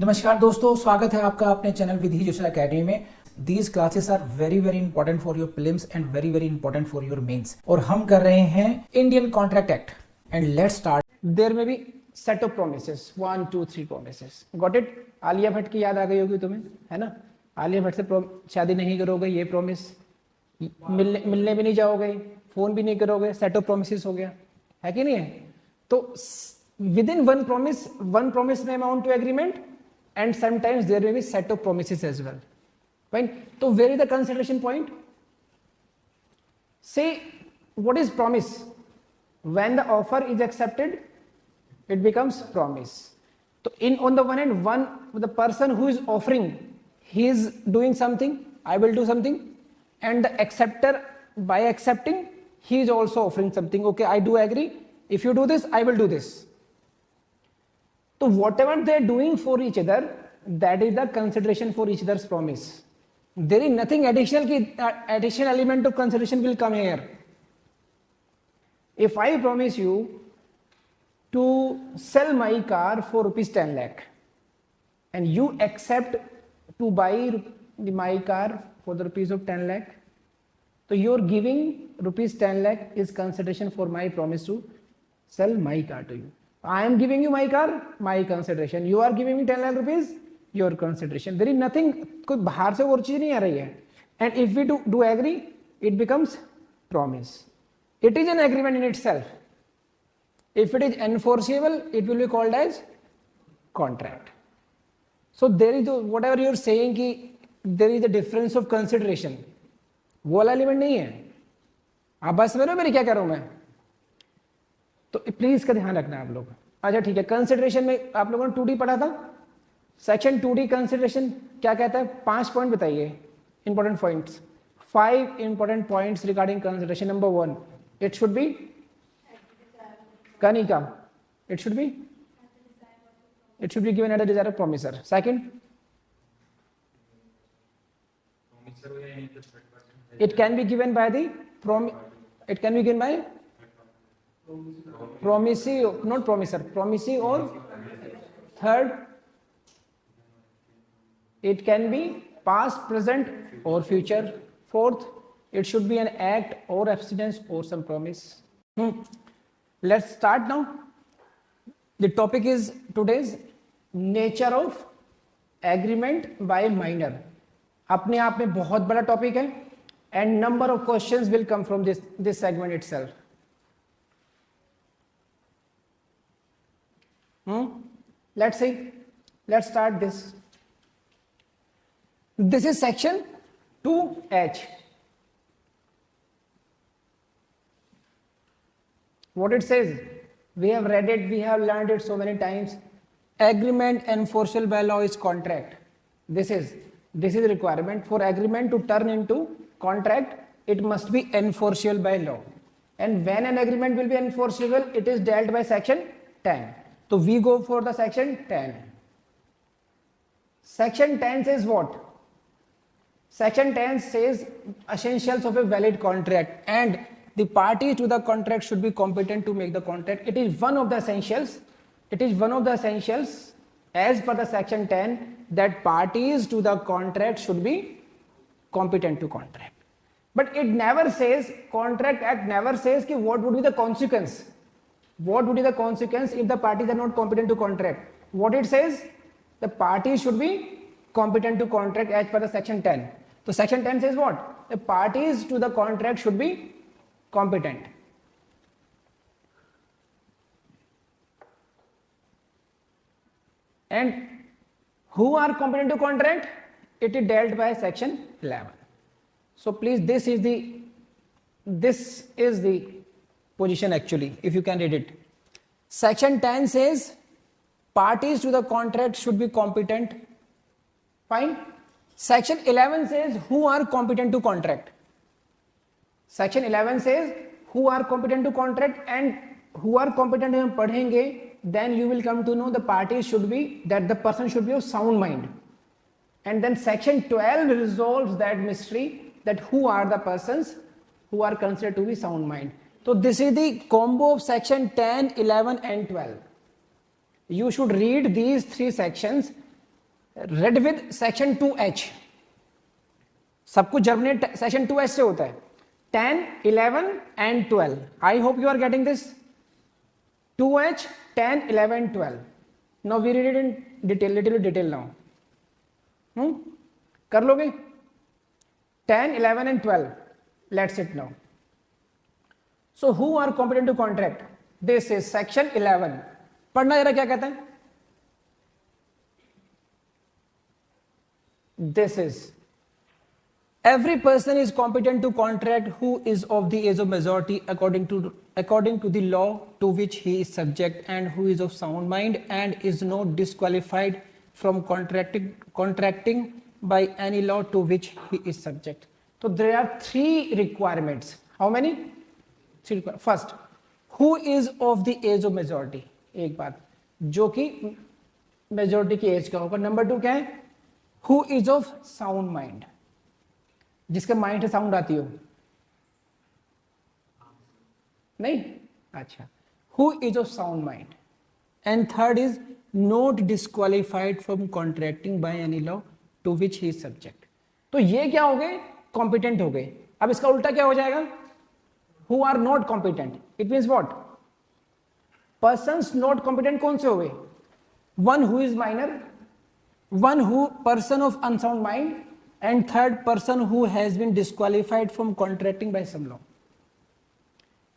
नमस्कार दोस्तों, स्वागत है आपका अपने चैनल विधि जोशी एकेडमी में। These classes are very very important for your prelims and very very important for your mains. और हम कर रहे हैं Indian contract act and let's start. There में भी set of promises 1 2 3 promises. Got it? Alia Bhatt की याद आ गई होगी तुम्हें, है ना? आलिया भट्ट से शादी नहीं करोगे, ये प्रोमिस। मिलने भी नहीं जाओगे, फोन भी नहीं करोगे, सेट ऑफ प्रोमिसेस हो गया, है कि नहीं है? तो विद इन वन प्रोमिस में amount to agreement and sometimes there may be set of promises as well. Fine. So where is the consideration point? Say what is promise? When the offer is accepted, it becomes promise. So on the one hand, the person who is offering, he is doing something, I will do something, and the acceptor, by accepting, he is also offering something. Okay, I do agree. If you do this, I will do this. So whatever they are doing for each other, that is the consideration for each other's promise. There is nothing additional. Additional element of consideration will come here. If I promise you to sell my car for rupees 10 lakh and you accept to buy my car for the rupees of 10 lakh, so your giving rupees 10 lakh is consideration for my promise to sell my car to you. I am giving you my car, my consideration. You are giving me 10 lakh rupees, your consideration. There is nothing, कोई बाहर से और चीज नहीं आ रही है. And if we do agree, it becomes promise. It is an agreement in itself. If it is enforceable, it will be called as contract. So there is whatever you are saying कि there is a difference of consideration. वो वाला element नहीं है. आप बस में मेरी क्या करूं मैं? तो प्लीज का ध्यान रखना आप लोग. अच्छा ठीक है, कंसिडरेशन में आप लोगों ने 2D पढ़ा था. सेक्शन 2D कंसिडरेशन क्या कहता है? 5 पॉइंट बताइए, important points. 5 important points regarding consideration. Number 1, it should be Kanika. It should be given at the desire of promisor. Second, it can be given by the promisee, not promiser, promisee. Or third, it can be past, present or future. Fourth, it should be an act or abstinence or some promise. Let's start now. The topic is today's nature of agreement by minor. अपने आप में बहुत बड़ा topic है and number of questions will come from this segment itself. Let's see. Let's start this. This is section 2H. What it says, we have read it, we have learned it so many times. Agreement enforceable by law is contract. This is the requirement for agreement to turn into contract. It must be enforceable by law. And when an agreement will be enforceable, it is dealt by section 10. So we go for the section 10. Section 10 says what? Section 10 says essentials of a valid contract, and the parties to the contract should be competent to make the contract. It is one of the essentials. It is one of the essentials as per the section 10 that parties to the contract should be competent to contract. But it never says, Contract Act never says कि what would be the consequence. What would be the consequence if the parties are not competent to contract? What it says, the parties should be competent to contract as per the section 10. So section 10 says what? The parties to the contract should be competent. And who are competent to contract? It is dealt by section 11. So please, this is the position actually, if you can read it. Section 10 says parties to the contract should be competent. Fine. Section 11 says who are competent to contract. Section 11 says who are competent to contract, and who are competent हम पढ़ेंगे, then you will come to know the parties should be, that the person should be of sound mind. And then section 12 resolves that mystery, that who are the persons who are considered to be sound mind. So this is the combo of section 10, 11 and 12. You should read these three sections read with section 2H, सब कुछ germinate section 2H से होता है, 10, 11 and 12. I hope you are getting this. 2H, 10, 11, 12. Now we read it in detail, little detail now. कर लोगे? 10, 11 and 12. Let's it now. So who are competent to contract? This is section 11. पढ़ना जरा क्या कहता है. This is every person is competent to contract who is of the age of majority according to the law to which he is subject and who is of sound mind and is not disqualified from contracting by any law to which he is subject. So there are 3 requirements. How many? 3 requirements. First, who is of the age of majority. एक बात जो कि majority की as का होगा. Number 2 क्या है? Who is of sound mind, जिसके माइंड से साउंड आती हो. नहीं? अच्छा. Who is of sound mind. And third is not disqualified from contracting by any law to which he is subject. तो ये क्या हो गए? कॉम्पिटेंट हो गए. अब इसका उल्टा क्या हो जाएगा? Who are not competent. It means what? Persons not competent कौन से हो गए? One who is minor, one who person of unsound mind, and third person who has been disqualified from contracting by some law.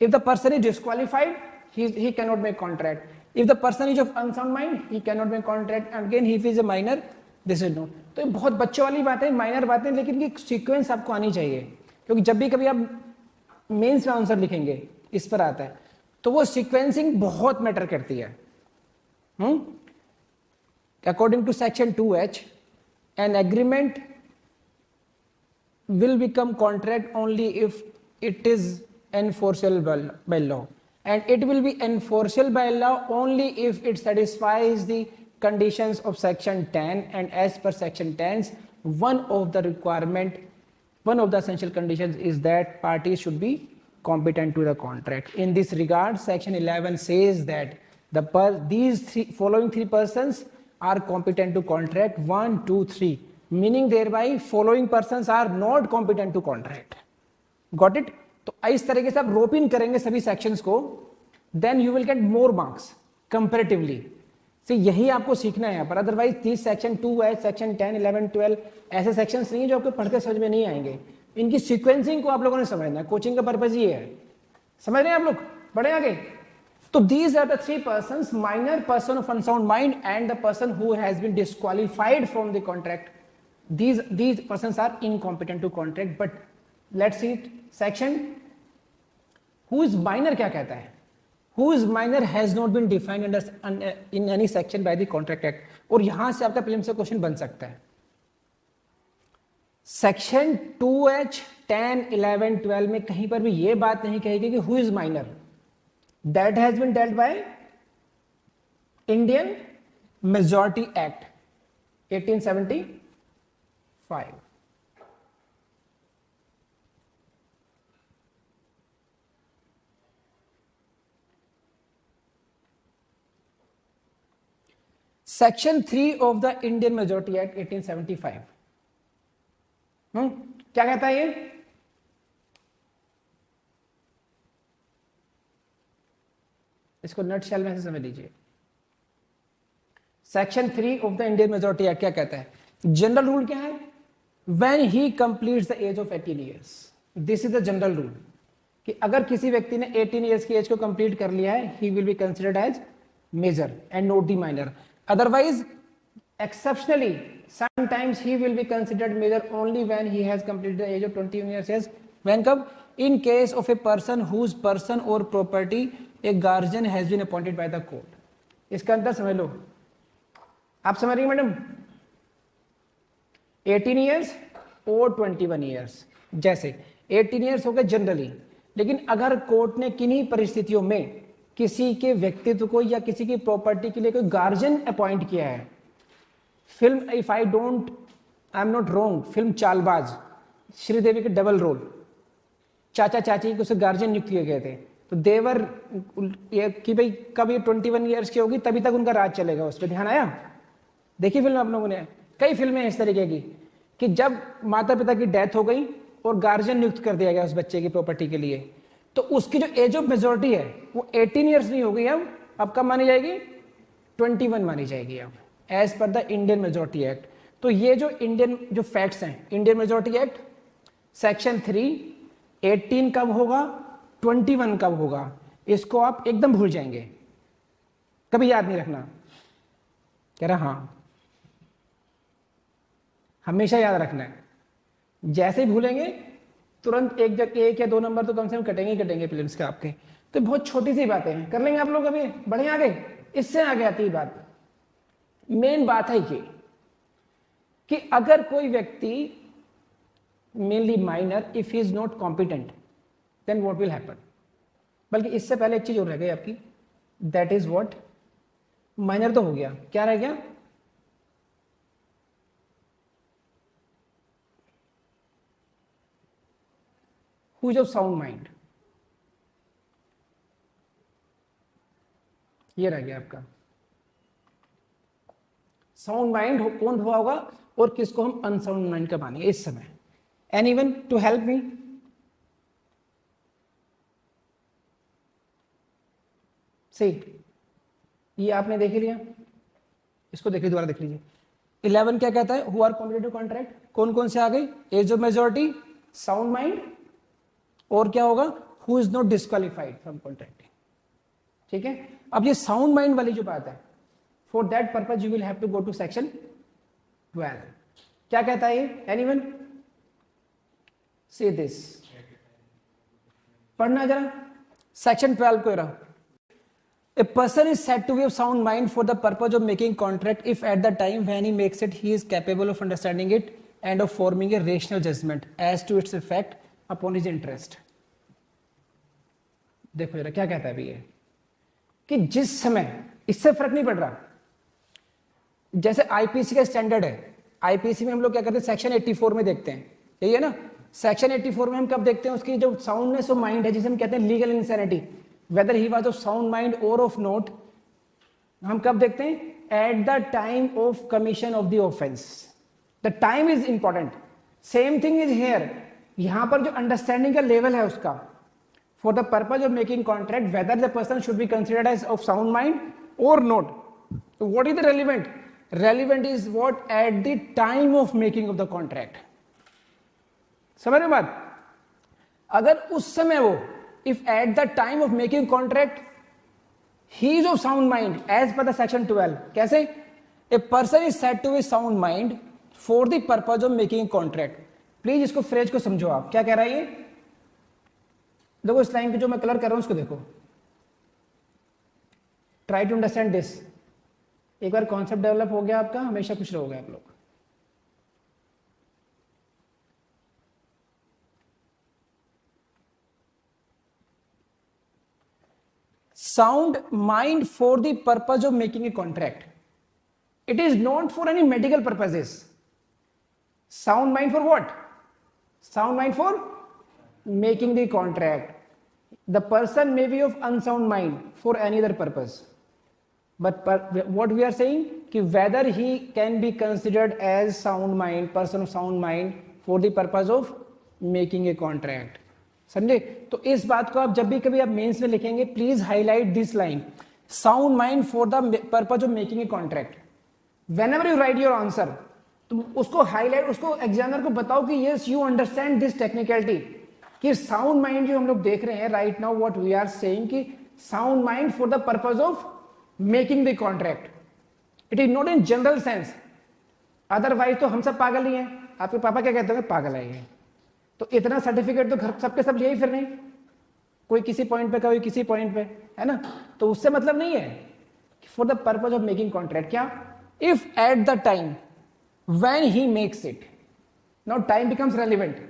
If the person is disqualified, he cannot make contract. If the person is of unsound mind, he cannot make contract. And again, if he is a minor, this is no. तो ये बहुत बच्चों वाली बातें, minor बातें, लेकिन ये sequence आपको आनी चाहिए, क्योंकि जब भी कभी आप मेंस में आंसर लिखेंगे इस पर आता है, तो वो सीक्वेंसिंग बहुत मैटर करती है. According to section 2H, an agreement will become contract only if it is enforceable by law, and it will be enforceable by law only if it satisfies the conditions of section 10, and as per section 10, one of the essential conditions is that parties should be competent to the contract. In this regard, section 11 says that these following 3 persons are competent to contract. 1, 2, 3, meaning thereby following persons are not competent to contract. Got it? तो इस तरीके से आप रोप इन करेंगे सभी sections को, then you will get more marks comparatively. तो यही आपको सीखना है यहाँ पर. अदरवाइज 30 सेक्शन 2H, सेक्शन 10, 11, 12 ऐसे सेक्शंस नहीं है जो आपको पढ़ते समझ में नहीं आएंगे. इनकी सीक्वेंसिंग को आप लोगों ने समझना है. कोचिंग का पर्पज ये है. समझ रहे हैं आप लोग? बढ़े आगे. So these are the 3 persons: minor, person of unsound mind, and the person who has been disqualified from the contract. These persons are incompetent to contract. But let's see it. Section who is minor क्या कहता है? Who is minor has not been defined in any section by the Contract Act. और यहां से आपका prelims से question बन सकता है. सेक्शन 2H, 10, 11, 12 में कहीं पर भी ये बात नहीं कहेगी कि who is minor. That has been dealt by Indian Majority Act 1875. Section 3 of the Indian Majority Act 1875. क्या कहता है ये? इसको नटशेल में से समझ लीजिए. Section 3 of the Indian majority act क्या कहता है? जनरल रूल क्या है? When he completes the age of 18 years. This is the general rule कि अगर किसी व्यक्ति ने 18 ईयर्स की एज को कंप्लीट कर लिया है, he will be considered as major and not the minor. Otherwise exceptionally sometimes he will be considered major only when he has completed the age of 21 years. Yes, when कब? In case of a person whose person or property a guardian has been appointed by the court. इसका अंतर समझ लो. आप समझ रही madam? 18 years और 21 years. जैसे 18 years हो गए जनरली, लेकिन अगर कोर्ट ने किन्हीं परिस्थितियों में किसी के व्यक्तित्व को या किसी की प्रॉपर्टी के लिए कोई गार्जियन अपॉइंट किया है, film if I am not wrong, film Chaalbaaz, Sridevi के डबल रोल, चाचा चाची को उसे गार्जियन नियुक्त किए गए थे, तो देवर कि भाई कब ये 21 ईयर्स की होगी तभी तक उनका राज चलेगा. उस पर ध्यान आया? देखिए फिल्म आप लोगों ने. कई फिल्में हैं इस तरीके की कि जब माता पिता की डेथ हो गई और गार्जियन नियुक्त कर दिया गया उस बच्चे की प्रॉपर्टी के लिए, तो उसकी जो एज ऑफ मेजोरिटी है वो 18 ईयर्स नहीं हो गई, अब कब मानी जाएगी? 21 मानी जाएगी अब, as per the Indian majority act. तो ये जो इंडियन जो फैक्ट्स हैं, इंडियन मेजोरिटी एक्ट सेक्शन 3, 18 कब होगा, 21 कब होगा, इसको आप एकदम भूल जाएंगे, कभी याद नहीं रखना। कह रहा हाँ, हमेशा याद रखना है, जैसे ही भूलेंगे तुरंत एक या 2 नंबर तो कम से कम कटेंगे ही कटेंगे फिल्म्स के आपके। तो बहुत छोटी सी बातें हैं, कर लेंगे आप लोग, अभी बढ़े आगे। इससे आगे आती है बात, मेन बात है ये कि अगर कोई व्यक्ति, mainly minor, if he is not competent then what will happen. बल्कि इससे पहले एक चीज और रह गई आपकी, दैट इज व्हाट, माइनर तो हो गया, क्या रह गया? Who is of sound mind, ये रह गया आपका। साउंड माइंड कौन हुआ होगा और किसको हम अनसाउंड माइंड का मानेंगे इस समय? Anyone to help me? सही, ये आपने देख लिया, इसको देख लीजिए, दोबारा देख लीजिए। 11 क्या कहता है? हु आर कॉम्पिटेटिव कॉन्ट्रैक्ट, कौन कौन से आ गई? Age of majority, sound mind, और क्या होगा? Who is not disqualified from contracting. ठीक है, अब ये साउंड माइंड वाली जो बात है, for that purpose you will have to go to section 12। क्या कहता है ये? एनीवन से दिस, पढ़ना जरा सेक्शन 12 को रहा। A person is said to be of sound mind for the purpose of making contract if at the time when he makes it he is capable of understanding it and of forming a rational judgment as to its effect upon his interest। देखो जरा क्या कहता है अभी ये, कि जिस समय, इससे फर्क नहीं पड़ रहा, जैसे आईपीसी का स्टैंडर्ड है, आईपीसी में हम लोग क्या करते हैं, सेक्शन 84 में देखते हैं, यही है ना? सेक्शन 84 में हम कब देखते हैं? उसकी जो साउंडनेस ऑफ माइंड है, जिसे हम कहते हैं legal insanity, whether he was of sound mind और ऑफ नोट, हम कब देखते हैं? At the time of commission of the offence. The time is important. Same thing is here, यहां पर जो अंडरस्टैंडिंग का लेवल है उसका, for the purpose of making contract whether the person should be considered as of sound mind और not. तो what is the relevant? Relevant is what eight the time of making of the contract. समझ रहे हो बात? अगर उस समय वो, if at the time of making contract he is of sound mind as per the section 12, कैसे? A person is said to be sound mind for the purpose of making contract। Please इसको phrase को समझो आप, क्या कह रहा है ये? देखो इस लाइन की जो मैं कलर कर रहा हूं उसको देखो, ट्राई टू अंडरस्टैंड दिस। एक बार कॉन्सेप्ट डेवलप हो गया आपका, हमेशा खुश रहोगे आप लोग। Sound mind for the purpose of making a contract. It is not for any medical purposes. Sound mind for what? Sound mind for making the contract. The person may be of unsound mind for any other purpose. But what we are saying, कि whether he can be considered as sound mind, person of sound mind for the purpose of making a contract. समझे? तो इस बात को आप जब भी कभी आप मेंस में लिखेंगे, please highlight this line, sound mind for the purpose of making a contract. Whenever you write your answer, तो उसको हाईलाइट, उसको एग्जामिनर को बताओ कि yes you understand this technicality, कि साउंड माइंड जो हम लोग देख रहे हैं right now, what we are saying कि sound mind for the purpose of making the contract. It is not in general sense, otherwise तो हम सब पागल ही हैं। आपके पापा क्या कहते हैं? पागल है ये। तो इतना सर्टिफिकेट तो घर सबके सब यही फिर नहीं, कोई किसी पॉइंट पे, कोई किसी पॉइंट पे, है ना? तो उससे मतलब नहीं है। For the purpose of making contract, क्या? If at the time when he makes it, now time becomes relevant.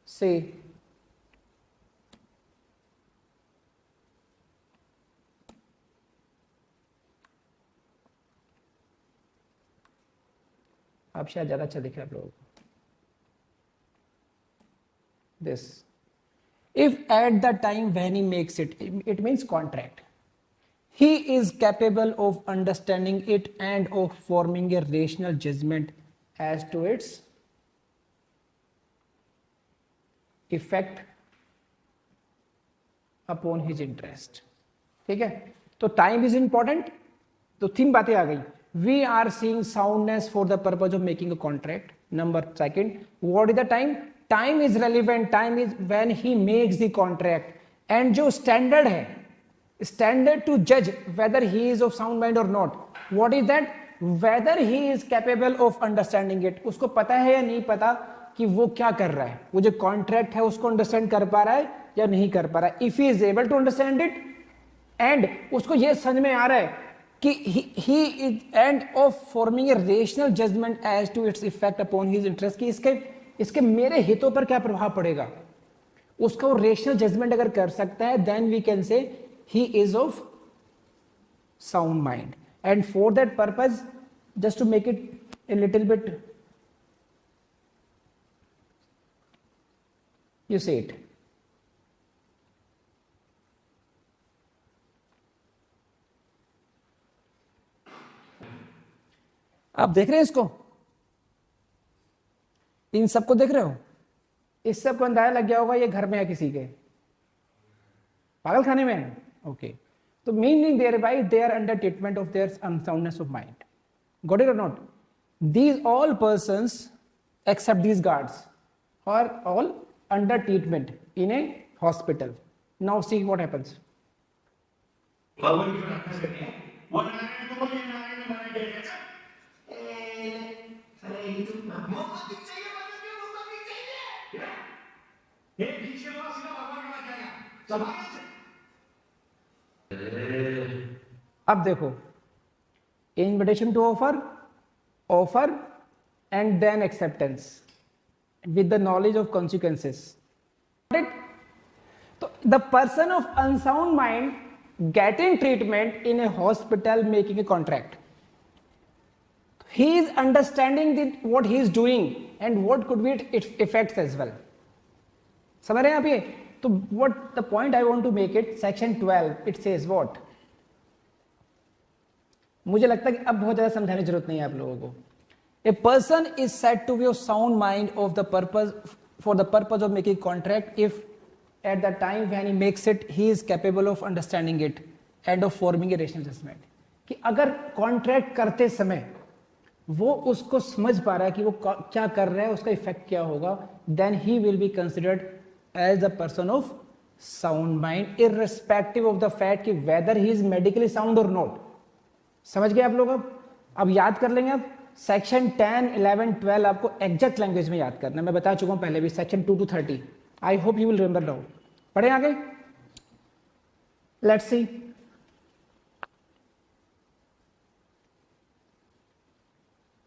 से आप शायद ज्यादा अच्छा दिख रहा है आप लोगों को। This, if at the time when he makes it, it means contract, he is capable of understanding it and of forming a rational judgment as to its effect upon his interest. ठीक है, तो time is important, तो 3 बातें आ गई. We are seeing soundness for the purpose of making a contract. Number second, what is the time? Time is relevant, time is when he makes the contract. And जो standard है, standard to जज whether he is of sound mind और not, what is that? Whether he is capable of understanding it. उसको पता है या नहीं पता कि वो क्या कर रहा है, वो जो कॉन्ट्रैक्ट है उसको अंडरस्टैंड कर पा रहा है या नहीं कर पा रहा है. If he is able to understand it and उसको ये समझ में आ रहा है कि he is and of forming a rational judgment as to its effect upon his interest, कि इसके मेरे हितों पर क्या प्रभाव पड़ेगा, उसका वो रेशनल जजमेंट अगर कर सकता है, then we can say he is of sound mind. And for that purpose, just to make it a little bit, you say it. आप देख रहे हैं इसको, इन सबको देख रहे हो? इस सबको अंदाजा लग गया होगा ये घर में है किसी के, पागल खाने में है. ओके, तो meaning thereby they are under treatment of their unsoundness of mind. Got it और not? These all persons except these guards are all under treatment in a hospital. Now see what happens. अब देखो, invitation to offer and then acceptance with the knowledge of consequences. So the person of unsound mind getting treatment in a hospital, making a contract, he is understanding what he is doing and what could be its effects as well. समझ रहे हैं आप ये? तो what the point I want to make it, section 12 it says what? मुझे लगता है कि अब बहुत ज्यादा समझाने की जरूरत नहीं है आप लोगों को. A person is said to be of sound mind of the purpose for the purpose of making contract if at the time when he makes it he is capable of understanding it and of forming a rational judgment. कि अगर contract करते समय वो उसको समझ पा रहा है कि वो क्या कर रहा है, उसका इफेक्ट क्या होगा, then he will be considered as the person of sound mind irrespective of the fact कि whether he is medically sound or not. समझ गए आप लोग? अब याद कर लेंगे. अब सेक्शन 10, 11, 12 आपको एग्जैक्ट लैंग्वेज में याद करना है. मैं बता चुका हूं पहले भी, section 2 to 30. I hope you will remember now. पढ़े आगे, लेट्स सी.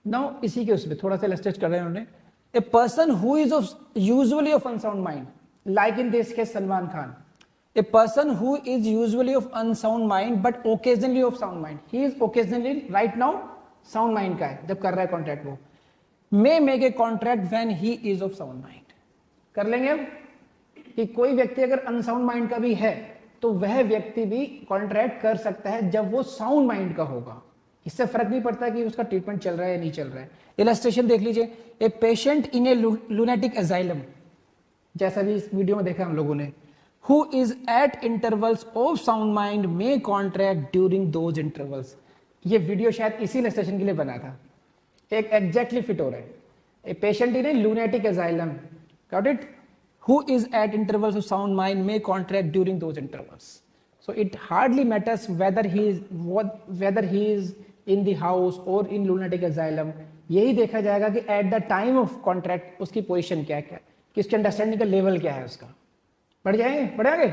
नाउ इसी के उसमें थोड़ा सा इलस्ट्रेट कर रहे हैं उन्होंने. A person who is of usually of unsound mind, like in this case Salman Khan. A person who is usually of unsound mind but occasionally of sound mind. He is occasionally right now sound mind का है जब कर रहा है contract. वो may make a contract when he is of sound mind. कर लेंगे अब कि कोई व्यक्ति अगर अनसाउंड माइंड का भी है तो वह व्यक्ति भी कॉन्ट्रैक्ट कर सकता है जब वो साउंड माइंड का होगा. इससे फर्क नहीं पड़ता कि उसका ट्रीटमेंट चल रहा है या नहीं चल रहा है. इलस्ट्रेशन देख लीजिए. ए पेशेंट इन ए लुनेटिक एजाइलम, जैसा भी इस वीडियो में देखा हम लोगों ने, who is at intervals of sound mind may contract during those intervals. ये वीडियो शायद इसी इलस्ट्रेशन के लिए बना था, एक एग्जैक्टली फिट हो रहा है. A patient in a lunatic asylum, got it, who is at intervals of sound mind may contract during those intervals. So it hardly matters whether he is in the house or in lunatic asylum. यही देखा जाएगा कि at the time of contract उसकी position क्या है, कि उसके understanding का लेवल क्या है उसका. बढ़ जाएंगे, बढ़े आगे.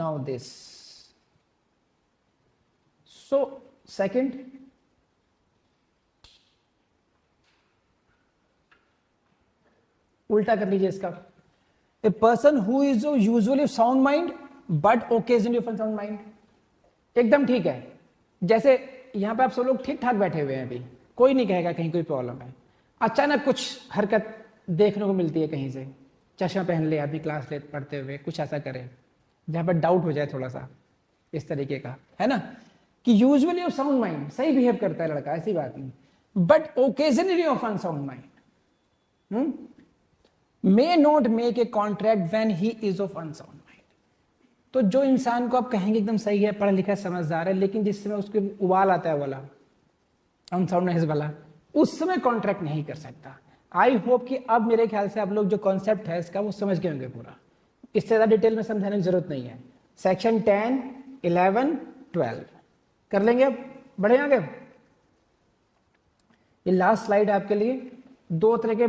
Now this. So second, उल्टा कर लीजिए इसका. A person who is usually of sound mind but occasionally of unsound mind. एकदम ठीक है. जैसे यहां पे आप सब लोग ठीक ठाक बैठे हुए हैं, अभी कोई नहीं कहेगा कहीं कोई प्रॉब्लम है. अचानक कुछ हरकत देखने को मिलती है कहीं से, चश्मा पहन ले आदमी क्लास ले पढ़ते हुए, कुछ ऐसा करे, जहां पर डाउट हो जाए थोड़ा सा इस तरीके का, है ना, कि यूजुअली ऑफ साउंड माइंड, सही बिहेव करता है लड़का, ऐसी बात नहीं, but occasionally of unsound mind, may not make a contract when he is of unsound mind. तो जो इंसान को आप कहेंगे एकदम सही है, पढ़ा लिखा समझदार है, लेकिन जिस समय उसके उबाल आता है वाला, अनसाउंडनेस वाला, उस समय कॉन्ट्रैक्ट नहीं कर सकता। आई होप कि अब मेरे ख्याल से आप लोग जो कॉन्सेप्ट है इसका वो समझ गए होंगे पूरा, इससे ज़्यादा डिटेल में समझाने की जरूरत नहीं है। सेक्शन 10, 11, 12 कर लेंगे। अब बढ़े आगे। ये लास्ट स्लाइड है आपके लिए। दो तरह के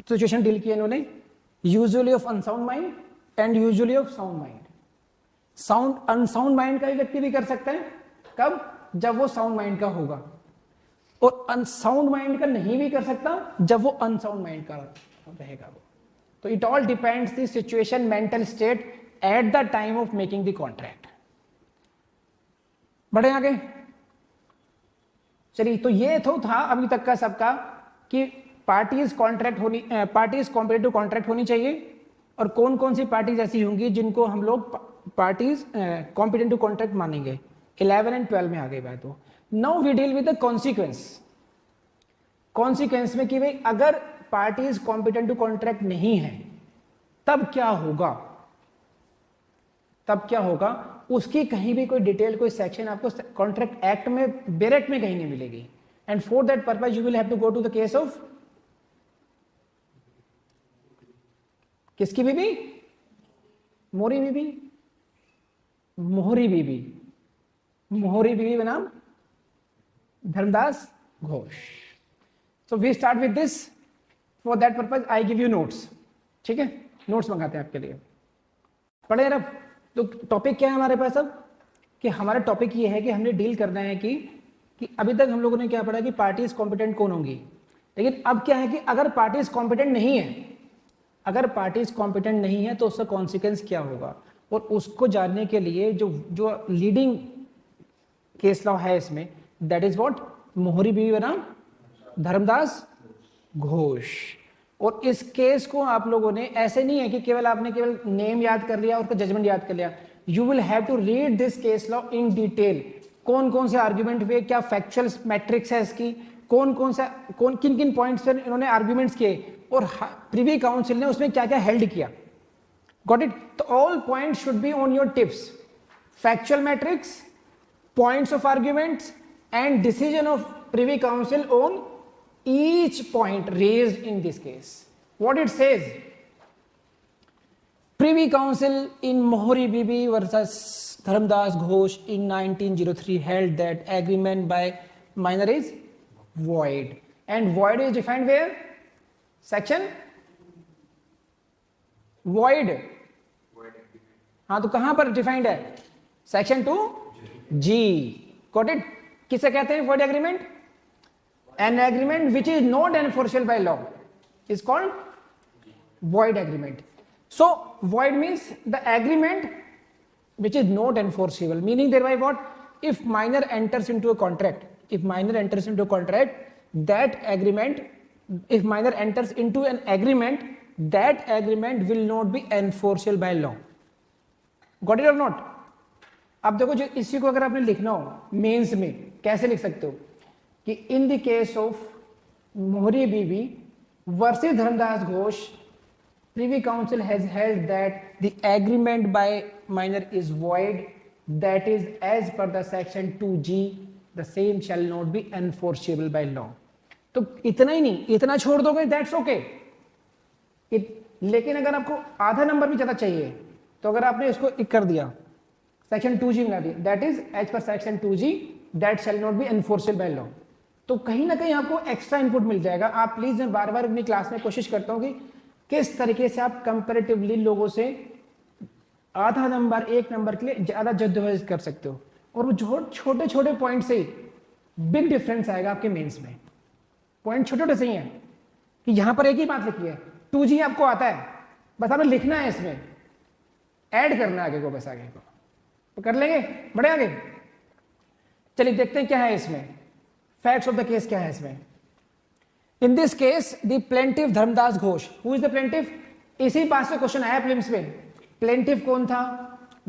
सिचुएशन डील किए इन्होंने, usually of unsound mind and usually of sound mind. Sound unsound mind का व्यक्ति भी कर सकता है, कब? जब वो साउंड माइंड का होगा, और अनसाउंड माइंड का नहीं भी कर सकता जब वो अनसाउंड माइंड का रहेगा वो। तो it all depends the situation, mental state eight the time of making the contract. बढ़े आगे। चलिए, तो ये तो था अभी तक का सबका कि पार्टीज कॉम्पिटिटिव कॉन्ट्रैक्ट होनी चाहिए, और कौन कौन सी पार्टीज ऐसी होंगी जिनको हम लोग पार्टीज कॉम्पिटिटिव कॉन्ट्रैक्ट मानेंगे। 11 एंड 12 में आ गई बात। वो now we deal with the consequence में कि भाई अगर पार्टीज कॉम्पिटिटिव कॉन्ट्रैक्ट नहीं है तब क्या होगा, उसकी कहीं भी कोई डिटेल, कोई सेक्शन आपको कॉन्ट्रैक्ट एक्ट में, बेरेट में कहीं नहीं मिलेगी। And for that purpose you will have to go to the case of किसकी बीबी? मोहरी बीबी बनाम Dharmodas Ghose. So we start with this. For that purpose I give you notes. ठीक है, नोट्स मंगाते हैं आपके लिए। पढ़े अब। तो टॉपिक क्या है हमारे पास अब? कि हमारा टॉपिक ये है कि हमने डील करना है कि अभी तक हम लोगों ने क्या पढ़ा कि पार्टीज कॉम्पिटेंट कौन होंगी, लेकिन अब क्या है कि अगर पार्टीज कॉम्पिटेंट नहीं है तो उसका कॉन्सिक्वेंस क्या होगा, और उसको जानने के लिए जो लीडिंग केस लॉ है इसमें, दैट इज व्हाट, मोहरी बीवी बनाम धर्मदास घोष। और इस केस को आप लोगों ने, ऐसे नहीं है कि केवल आपने केवल नेम याद कर लिया और उसका जजमेंट याद कर लिया। You will have to read this case law in detail. कौन कौन से आर्ग्यूमेंट हुए, क्या फैक्चुअल मैट्रिक्स है इसकी, किन किन पॉइंट्स पर इन्होंने आर्ग्यूमेंट्स किए, और प्रिवी काउंसिल ने उसमें क्या क्या हेल्ड किया। Got it? तो all points should be on your tips. Factual matrix, points of arguments and decision of privy council on each point raised in this case. What it says? Privy Council in Mohri Bibi versus Dharamdas Ghosh in 1903 held that agreement by minor is void. And void is defined where? Section? Void. हाँ, तो कहां पर defined है? Section 2G. Got it? किसे कहते हैं void agreement? An agreement which is not enforceable by law is called void agreement. So void means the agreement which is not enforceable, meaning thereby what? If minor enters into a contract, that agreement, if minor enters into an agreement, that agreement will not be enforceable by law. Got it or not? अब देखो, जो इसी को अगर आपने लिखना हो mains में, कैसे लिख सकते हो कि in the case of Mohori Bibee versus Dharmodas Ghose, privy council has held that the agreement by minor is void, that is as per the section 2G, the same shall not be enforceable by law. तो इतना ही नहीं, इतना छोड़ दोगे that's okay. लेकिन अगर आपको आधा नंबर भी ज्यादा चाहिए तो अगर आपने इसको कर दिया, सेक्शन 2G बना दिया, that is as per section 2G, that shall not be enforceable by law. तो कहीं ना कहीं आपको एक्स्ट्रा इनपुट मिल जाएगा। आप प्लीज, मैं बार बार अपनी क्लास में कोशिश करता हूं कि किस तरीके से आप कंपैरेटिवली लोगों से आधा नंबर, 1 नंबर के लिए ज्यादा जद्दोजहद कर सकते हो, और वो छोटे छोटे पॉइंट से बिग डिफरेंस आएगा आपके मेंस में। पॉइंट छोटे छोटे से ही है कि यहां पर एक ही बात लिखी है, 2G आपको आता है, बस आपने लिखना है, इसमें ऐड करना है आगे को, बस आगे को तो कर लेंगे। बढ़े आगे। चलिए देखते हैं क्या है इसमें, फैक्ट्स ऑफ द केस क्या है इसमें। In this case the plaintiff Dharmodas Ghose, who is the plaintiff? इसी बात से क्वेश्चन आया प्रीलिम्स में। प्लेंटिफ कौन था?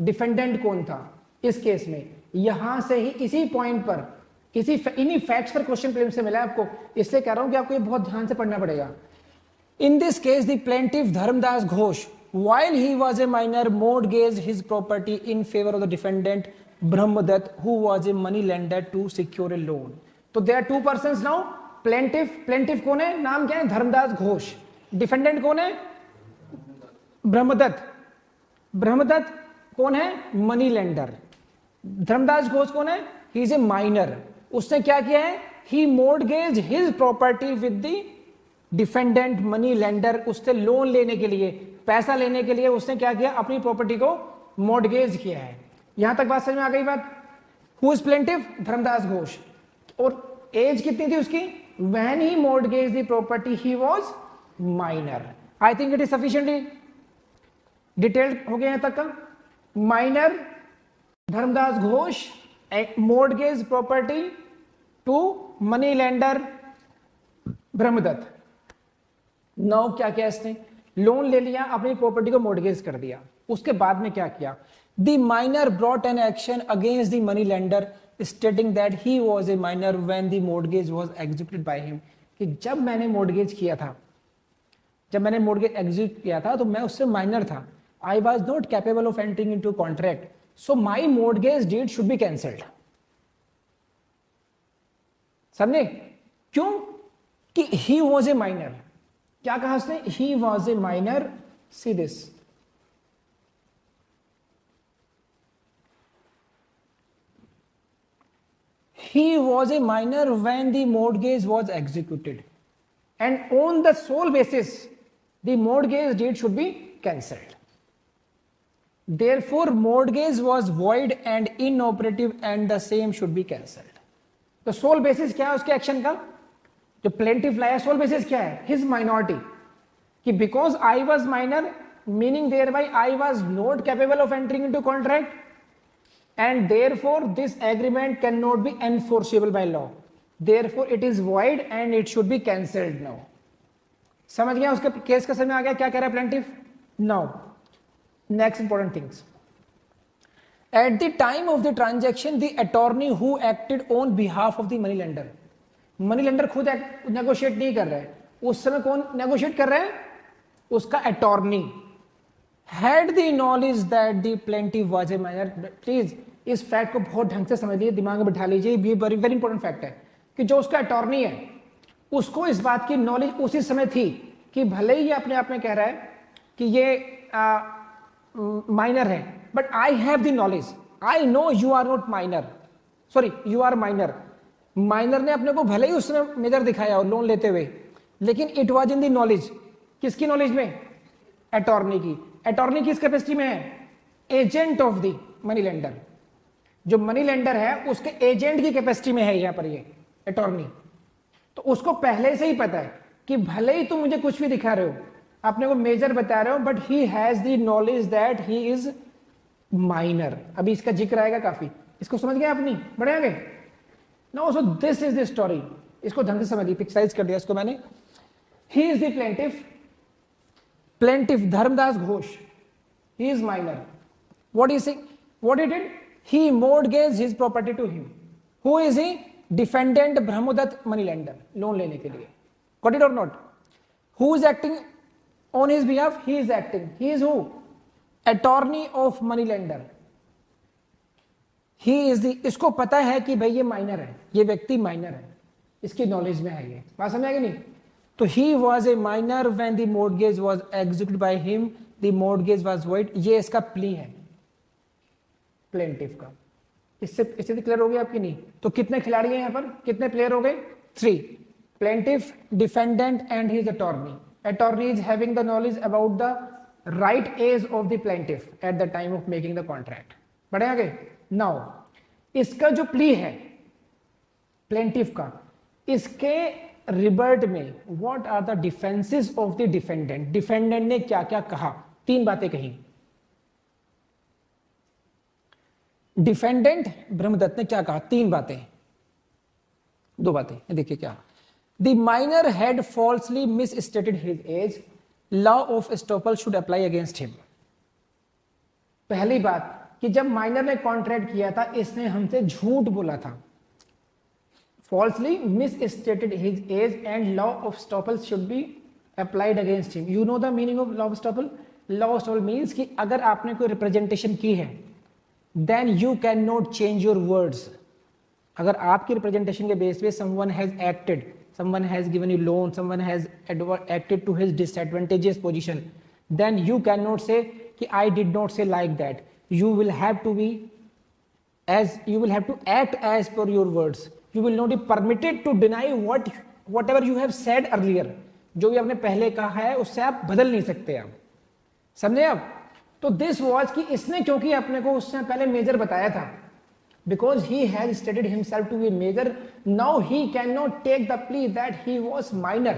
डिफेंडेंट कौन था इस केस में, यहां से ही इसी पॉइंट पर इन्हीं फैक्ट्स पर क्वेश्चन प्रीलिम्स से मिला है आपको, इसलिए कह रहा हूं कि आपको ये बहुत ध्यान से पढ़ना पड़ेगा। In this case the plaintiff Dharmodas Ghose while he was a minor mortgaged his property in favor of the defendant Brahmadatt who was a money lender to secure a loan। तो there are two persons now, plaintiff कौन है, नाम क्या है, Dharmdas Ghosh. Defendant कौन है, ब्रह्मदत्त कौन है, मनी लेंडर। धर्मदास घोष कौन है, ही इज ए माइनर। उसने क्या किया है, he mortgage his property with the defendant money lender. उससे लोन लेने के लिए, पैसा लेने के लिए उसने क्या किया, अपनी प्रॉपर्टी को मोर्टगेज किया है। यहां तक बात समझ में आ गई बात। Who is plaintiff, Dharmodas Ghose. और एज कितनी थी उसकी, when he mortgage the property he was minor. I think it is sufficiently detailed हो गया यहां तक का। Minor Dharmodas Ghose mortgage property to money lender Brahmadatt. Now क्या किया इसने, लोन ले लिया, अपनी प्रॉपर्टी को मोर्टगेज कर दिया। उसके बाद में क्या किया, the minor brought an action against the money lender stating that he was a minor when the mortgage was executed by him. कि जब मैंने मोर्टगेज एग्जीक्यूट किया था तो मैं उससे माइनर था। I was not capable of entering into contract, so my mortgage deed should be cancelled. समझे क्यों, कि ही वॉज ए माइनर। क्या कहा उसने, he was a minor. See this, he was a minor when the mortgage was executed and on the sole basis the mortgage deed should be cancelled. Therefore mortgage was void and inoperative and the same should be cancelled. तो sole basis क्या है उसके action का, जो plaintiff लाया, sole basis क्या है, his minority, कि because I was minor meaning thereby I was not capable of entering into contract and therefore this agreement cannot be enforceable by law, therefore it is void and it should be cancelled now। समझ गया उसके case का, समझ में आ गया क्या कह रहा है plaintiff. Now next important things, eight the time of the transaction the attorney who acted on behalf of the money lender, money lender खुद नेगोशिएट नहीं कर रहा है, उस समय कौन नेगोशिएट कर रहा है, उसका attorney. Had the knowledge that the plaintiff was a minor. Please इस फैक्ट को बहुत ढंग से समझिए, दिमाग में बिठा लीजिए, ये वेरी वेरी इंपॉर्टेंट फैक्ट है कि जो उसका अटॉर्नी है उसको इस बात की नॉलेज उसी समय थी कि भले ही ये अपने आप में कह रहा है कि ये माइनर है, but I have the knowledge, I know you are not minor, sorry you are minor. Minor ने अपने को भले ही उसने मेजर दिखाया और लोन लेते हुए, लेकिन it was in the knowledge, किसकी नॉलेज में, अटॉर्नी की। अटॉर्नी किस कैपेसिटी में है, agent of the money lender. जो मनी लेंडर है उसके एजेंट की कैपेसिटी में है यहां पर ये अटॉर्नी। तो उसको पहले से ही पता है कि भले ही तुम मुझे कुछ भी दिखा रहे हो, अपने को मेजर बता रहे हो, but he has the knowledge that he is minor. अभी इसका जिक्र आएगा काफी, इसको समझ गए अपनी, बढ़े आगे। No so this is the story, इसको ढंग से समझिए, पिक्चराइज कर दिया इसको मैंने। He is the plaintiff Dharmodas Ghose, he is minor. What is he? What he did? He mortgaged his property to him. Who is he? Defendant Brahmadatt money lender, loan लेने के लिए। Got it or not? Who is acting on his behalf? He is acting. He is who? Attorney of money lender. He is the, इसको पता है कि भाई ये minor है, ये व्यक्ति माइनर है, इसकी नॉलेज में है ये, बात समझ आएगी नहीं। तो he was a minor when the mortgage was executed by him, the mortgage was void। ये इसका प्ली है प्लेंटिफ का। इससे स्थिति क्लियर हो गई आपकी नहीं? तो कितने खिलाड़ी हैं यहाँ पर, कितने प्लेयर हो गए, 3, plaintiff, defendant and his attorney. Attorney is having the knowledge about the right age of the plaintiff at the time of making the contract. बढ़े आगे। नाउ इसका जो प्ली है प्लेंटिफ का, इसके रिबर्ट में what are the defences of the defendant, defendant ने क्या क्या कहा, 3 बातें कही। डिफेंडेंट ब्रह्मदत्त ने क्या कहा, 3 बातें, 2 बातें, देखिए क्या। The minor had falsely misstated his age, law of estoppel should apply against him. पहली बात, कि जब माइनर ने कॉन्ट्रैक्ट किया था इसने हमसे झूठ बोला था, falsely misstated his age and law of estoppel should be applied against him. You know the meaning of law of estoppel? Law of estoppel means कि अगर आपने कोई रिप्रेजेंटेशन की है then you cannot change your words. अगर आपकी representation के base पे someone has acted, someone has given you loan, someone has acted to his disadvantageous position, then you cannot say कि I did not say like that. You will have to be as, you will have to act as per your words. You will not be permitted to deny whatever you have said earlier. जो भी आपने पहले कहा है उससे आप बदल नहीं सकते, आप समझे आप? तो दिस वॉज कि इसने क्योंकि अपने को उससे पहले मेजर बताया था, because he has stated himself to be major, now he cannot take the plea that he was minor.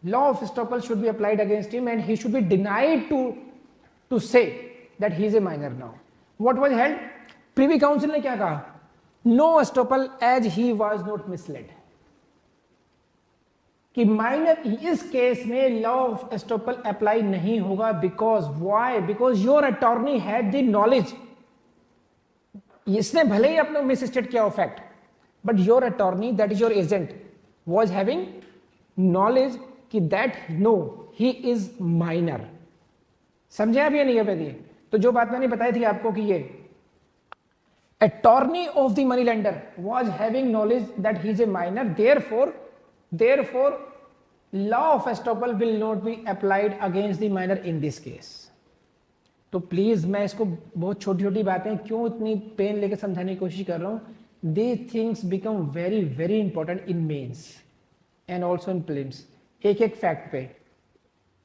Law of estoppel should be applied against him and he should be denied to say that he is a minor now. What was held? Privy Council ने क्या कहा? No estoppel as he was not misled. कि minor इस case में law of estoppel apply नहीं होगा, because why? Because your attorney had the knowledge. इसने भले ही अपने मिस स्टेट किया fact, but your attorney that is your agent was having knowledge कि that no he is minor. समझे आप ये नहीं है? तो जो बात मैंने बताई थी आपको कि ये attorney of the money lender was having knowledge that he is a minor, therefore law of estoppel will not be applied against the minor in this case. तो प्लीज मैं इसको बहुत छोटी छोटी बातें क्यों इतनी पेन लेकर समझाने की कोशिश कर रहा हूं. These things become very very important in mains and also in prelims. एक एक फैक्ट पे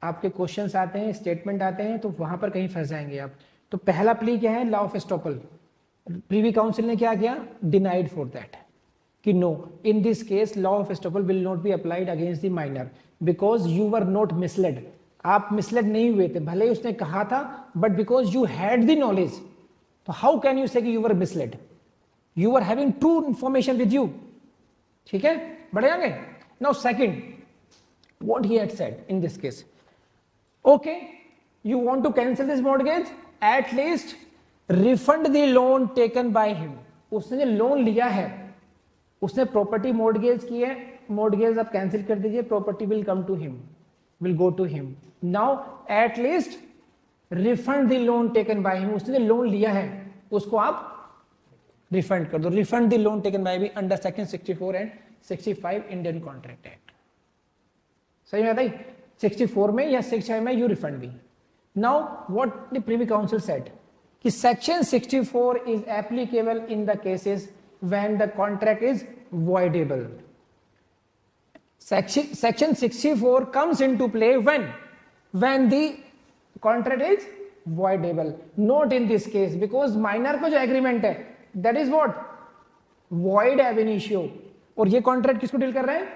आपके क्वेश्चंस आते हैं, स्टेटमेंट आते हैं, तो वहां पर कहीं फंस जाएंगे आप. तो पहला प्ली क्या है? Law of estoppel. Privy council ने क्या किया? डिनाइड फॉर दैट कि no, in this case law of estoppel will not be applied against the minor because you were not misled. आप मिसलेड नहीं हुए थे, भले ही उसने कहा था, but because you had the knowledge, तो हाउ कैन यू से कि you were misled? You were having true information with you. ठीक है, बढ़े आगे. Now second, what he had said in this case, okay you want to cancel this mortgage, eight least refund the loan taken by him. उसने जो loan लिया है, उसने property mortgage की है, मॉर्गेज आप कैंसिल कर दीजिए, property will come to him, will go to him. Now at least refund the loan taken by him. उसने जो लोन लिया है उसको आप रिफंड कर दो. Refund the loan taken by me under section 64 and 65 Indian contract act. सही में भाई? 64 में या 65 में you refund me. Now what the privy council said कि section 64 is applicable in the cases when the contract is voidable. Section 64 comes into play when the contract is voidable. Not in this case, because minor को जो agreement है that is what? Void ab initio. और ये contract किसको deal कर रहे हैं?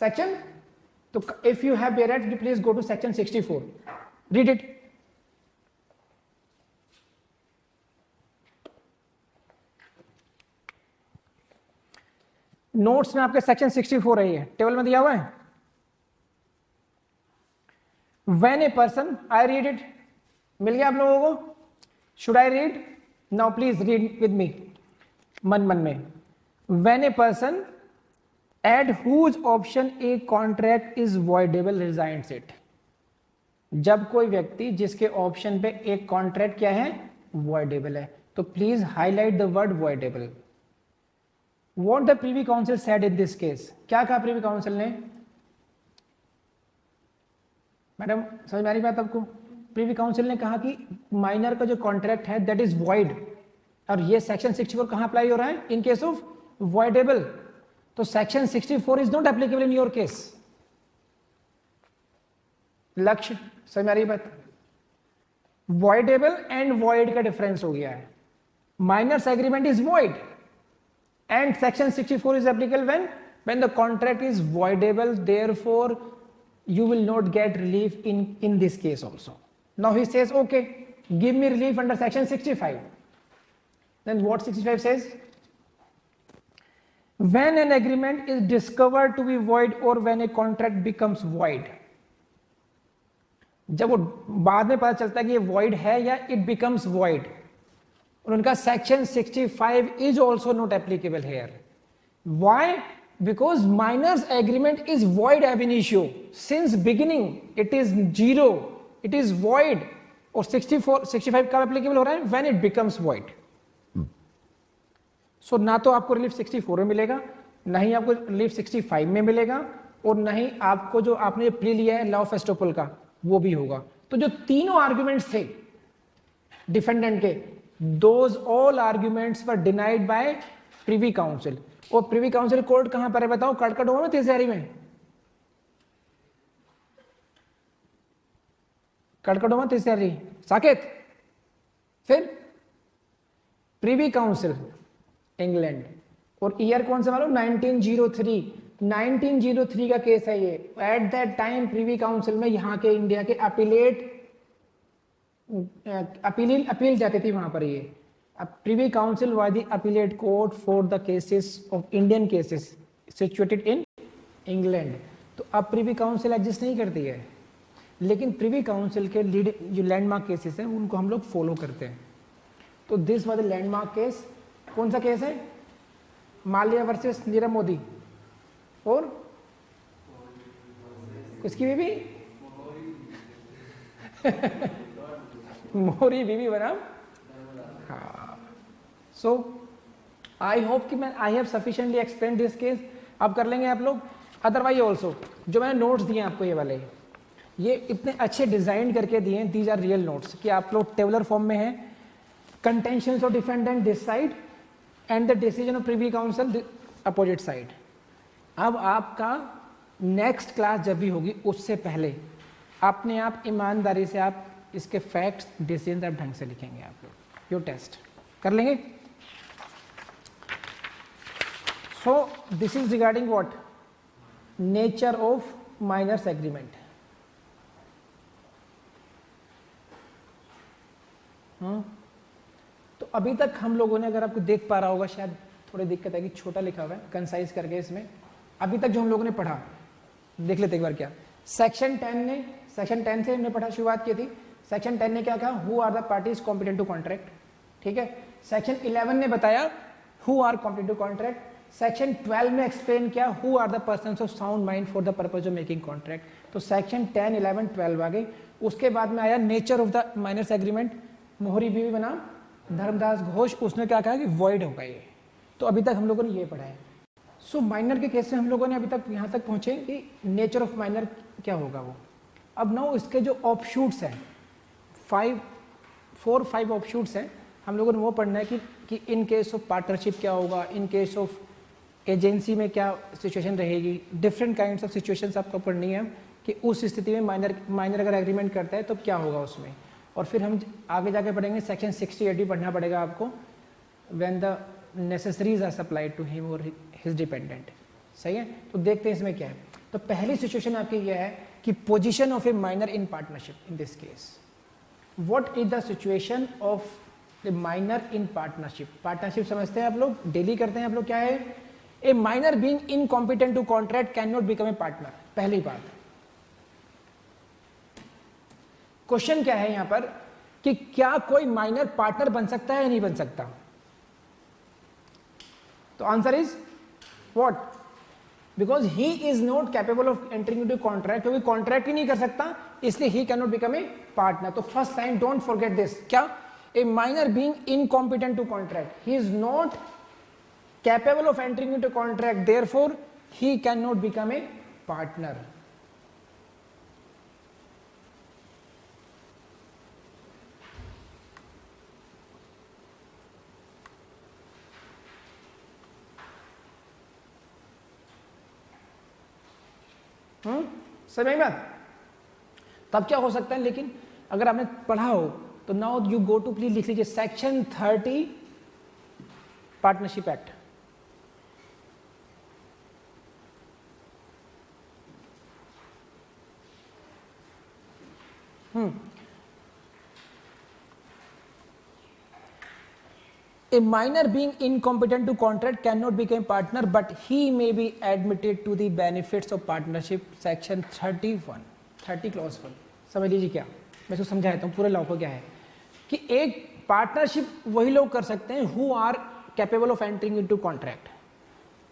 Section. तो if you have read, please go to section 64. Read it. Notes में आपके सेक्शन 64 है, ये टेबल में दिया हुआ है. When a person, I read it, मिल गया आप लोगों को? Should I read? Now please read with me, मन मन में. When a person at whose option a contract is voidable rescinds it. जब कोई व्यक्ति जिसके ऑप्शन पे एक कॉन्ट्रैक्ट क्या है? वॉइडेबल है. तो please highlight the word voidable. What the Privy Council said in this case? क्या कहा प्रीवी काउंसिल ने? मैडम समझ में आ रही बात आपको? प्रीवी काउंसिल ने कहा कि माइनर का जो कॉन्ट्रैक्ट है दैट इज वॉइड, और ये सेक्शन 64 कहां अप्लाई हो रहा है? In case of voidable. तो section 64 is not applicable in your case. Lakshya समझ में आ रही बात? वॉइडेबल एंड वॉइड का डिफरेंस हो गया है. Minor's agreement is void and section 64 is applicable when the contract is voidable, therefore you will not get relief in this case also. Now he says, okay, give me relief under section 65. Then what 65 says? When an agreement is discovered to be void or when a contract becomes void. जब वो बाद में पता चलता है कि ये void है या it becomes void, और उनका section 65 is also not applicable here. Why? Because minor's agreement is void ab initio. Since beginning it is zero, it is void. और 65 कब एप्लीकेबल हो रहा है? When it becomes void. So ना तो आपको रिलीफ 64 में मिलेगा, ना ही आपको रिलीफ 65 में मिलेगा, और ना ही आपको जो आपने प्ली लिया है लॉ ऑफ एस्टोपल का वो भी होगा. तो जो तीनों आर्ग्यूमेंट्स थे डिफेंडेंट के, those all arguments were denied by Privy Council. और प्रिवी काउंसिल कोर्ट कहां पर है बताओ? कड़कड़ोमा में, तिजहरी में. कड़कड़ोमा, तिजहरी, साकेत. फिर प्रिवी काउंसिल इंग्लैंड. और ईयर कौन सा मालूम? 1903. 1903 का केस है ये. At that time Privy Council में यहाँ के इंडिया के अपील जाती थी वहां पर. ये privy council was the appellate court for the cases of Indian cases situated in England. तो अब प्रिवी काउंसिल एग्जिस्ट नहीं करती है, लेकिन प्रिवी काउंसिल के लीड जो लैंडमार्क केसेस हैं उनको हम लोग फॉलो करते हैं. तो this was the landmark case. कौन सा केस है? माल्या वर्सेस नीरव मोदी. और किसकी बीवी? मोरी बीवी बनाम. हाँ. सो आई होप कि मैं I have sufficiently explain this case. अब कर लेंगे आप लोग. अदरवाइज ऑल्सो जो मैंने नोट्स दिए आपको ये वाले, ये इतने अच्छे डिजाइन करके दिए हैं. दीज आर रियल नोट्स कि आप लोग टेबुलर फॉर्म में है. Contentions of defendant this side and the decision of privy council opposite side. अब आपका नेक्स्ट क्लास जब भी होगी उससे पहले अपने आप ईमानदारी से आप इसके फैक्ट्स डिसीजन आप ढंग से लिखेंगे. आप लोग योर टेस्ट कर लेंगे. So this is regarding what? Nature of minors agreement. तो अभी तक हम लोगों ने, अगर आपको देख पा रहा होगा, शायद थोड़ी दिक्कत है कि छोटा लिखा हुआ है, कंसाइज करके इसमें. अभी तक जो हम लोगों ने पढ़ा देख लेते एक बार. क्या सेक्शन 10 से हमने पढ़ा, शुरुआत की थी. सेक्शन 10 ने क्या कहा? Who are the parties competent to contract. ठीक है. सेक्शन 11 ने बताया who are competent to contract. Section 12 में एक्सप्लेन किया who are the persons of sound mind for the purpose of making contract. तो सेक्शन 10, 11, 12 आ गई. उसके बाद में आया nature of the minors agreement. Mohori Bibee बनाम धर्मदास घोष, उसने क्या कहा कि वॉइड होगा ये. तो अभी तक हम लोगों ने ये पढ़ा है. सो माइनर के केस में हम लोगों ने अभी तक यहाँ तक पहुँचे कि नेचर ऑफ माइनर क्या होगा वो. अब नाउ इसके जो ऑफशूट्स हैं, 4-5 ऑफशूट्स हैं, हम लोगों ने वो पढ़ना है कि इन केस ऑफ पार्टनरशिप क्या होगा, इन केस ऑफ एजेंसी में क्या सिचुएशन रहेगी. डिफरेंट काइंड्स ऑफ सिचुएशंस आपको पढ़नी है कि उस स्थिति में माइनर अगर एग्रीमेंट करता है तो क्या होगा उसमें. और फिर हम आगे जाके पढ़ेंगे सेक्शन 68 भी पढ़ना पड़ेगा आपको. When the necessaries are supplied to him और हिज डिपेंडेंट. सही है. तो देखते हैं इसमें क्या है. तो पहली सिचुएशन आपकी यह है कि position of A minor in partnership. In this case what is the situation of the minor in partnership. Partnership समझते हैं आप लोग, डेली करते हैं आप लोग. क्या है? A minor being incompetent to contract can not become a partner. पहली बात. क्वेश्चन क्या है यहां पर कि क्या कोई माइनर पार्टनर बन सकता है या नहीं बन सकता. तो answer is what? Because he is not capable of entering into contract. क्योंकि कॉन्ट्रैक्ट ही नहीं कर सकता, इसलिए he can not become a partner. तो first line don't forget this. क्या? A minor being incompetent to contract, he is not capable of entering into contract, therefore he cannot become a partner. समझ बात. तब क्या हो सकता है, लेकिन अगर आपने पढ़ा हो तो now you go to, please लिख लीजिए section 30 partnership act. A minor being incompetent to contract cannot become partner, but he may be admitted to the benefits of partnership. Section 30 clause 1. समझ लीजिए क्या, मैं इसको समझा देता हूँ पूरे लॉ को. क्या है कि एक पार्टनरशिप वही लोग कर सकते हैं who are capable of entering into contract.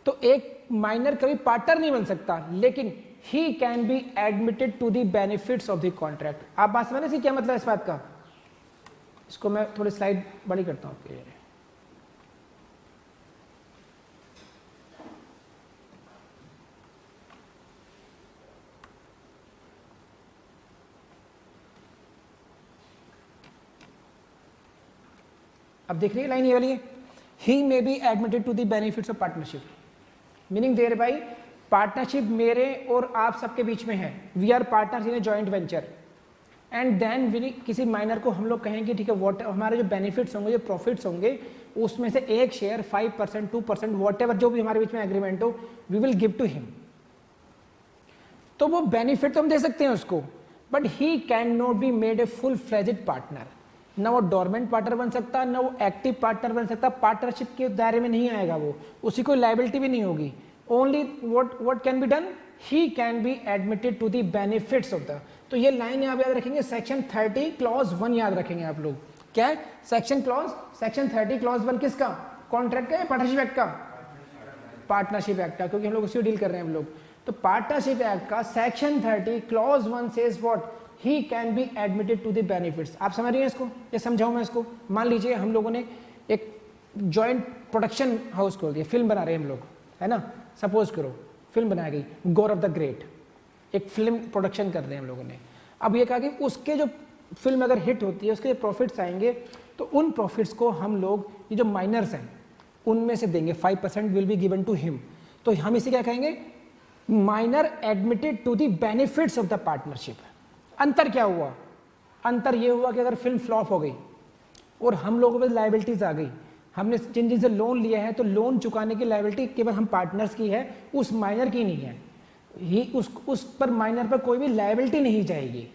तो एक माइनर कभी पार्टनर नहीं बन सकता, लेकिन he can be admitted to the benefits of the contract. आप बात समझ रहे क्या मतलब इस बात का? इसको मैं थोड़ी स्लाइड बड़ी करता हूं आपके लिए। अब देख रही है लाइन ये वाली है, he may be admitted to the benefits of partnership, meaning thereby partnership मेरे और आप सबके बीच में है, we are partners in a joint venture, and then किसी माइनर को हम लोग कहेंगे ठीक है वॉट हमारे जो बेनिफिट्स होंगे, जो प्रॉफिट्स होंगे, उसमें से एक शेयर 5%, 2%, वॉट एवर जो भी हमारे बीच में एग्रीमेंट हो, we will give to him. तो वो बेनिफिट तो हम दे सकते हैं उसको, but he can not be made a full fledged partner. ना वो डोरमेंट पार्टनर बन सकता, ना वो एक्टिव पार्टनर बन सकता, पार्टनरशिप के दायरे में नहीं आएगा वो, उसकी कोई लाइबिलिटी भी नहीं होगी। Only what can be done, he can be admitted to the benefits of the. तो ये लाइन आप याद रखेंगे, सेक्शन 30 क्लॉज 1 याद रखेंगे आप लोग। क्या है सेक्शन 30 क्लॉज 1 किसका? कॉन्ट्रैक्ट का या पार्टनरशिप एक्ट का? पार्टनरशिप एक्ट का, क्योंकि हम लोग उसी डील कर रहे हैं हम लोग। तो पार्टनरशिप एक्ट का section 30 clause 1 says what, he can be admitted to the benefits. आप समझ रही हैं इसको? ये समझाऊं मैं इसको? मान लीजिए हम लोगों ने एक जॉइंट प्रोडक्शन हाउस खोल दिया, फिल्म बना रहे हैं हम लोग, है ना, सपोज करो फिल्म बनाई गई गौरव द ग्रेट, एक फिल्म प्रोडक्शन कर रहे हैं हम लोगों ने। अब ये कहा कि उसके जो फिल्म अगर हिट होती है उसके प्रॉफिट्स आएंगे, तो उन प्रॉफिट्स को हम लोग ये जो माइनर्स हैं उनमें से देंगे, 5% will be given to him. तो हम इसे क्या कहेंगे? Minor admitted to the benefits of the partnership. अंतर क्या हुआ? अंतर ये हुआ कि अगर फिल्म फ्लॉप हो गई और हम लोगों पर लाइबिलिटीज आ गई, हमने जिन जिन से लोन लिया है, तो लोन चुकाने की लाइबिलिटी केवल हम पार्टनर्स की है, उस माइनर की नहीं है। ही उस पर माइनर पर कोई भी लाइबिलिटी नहीं जाएगी।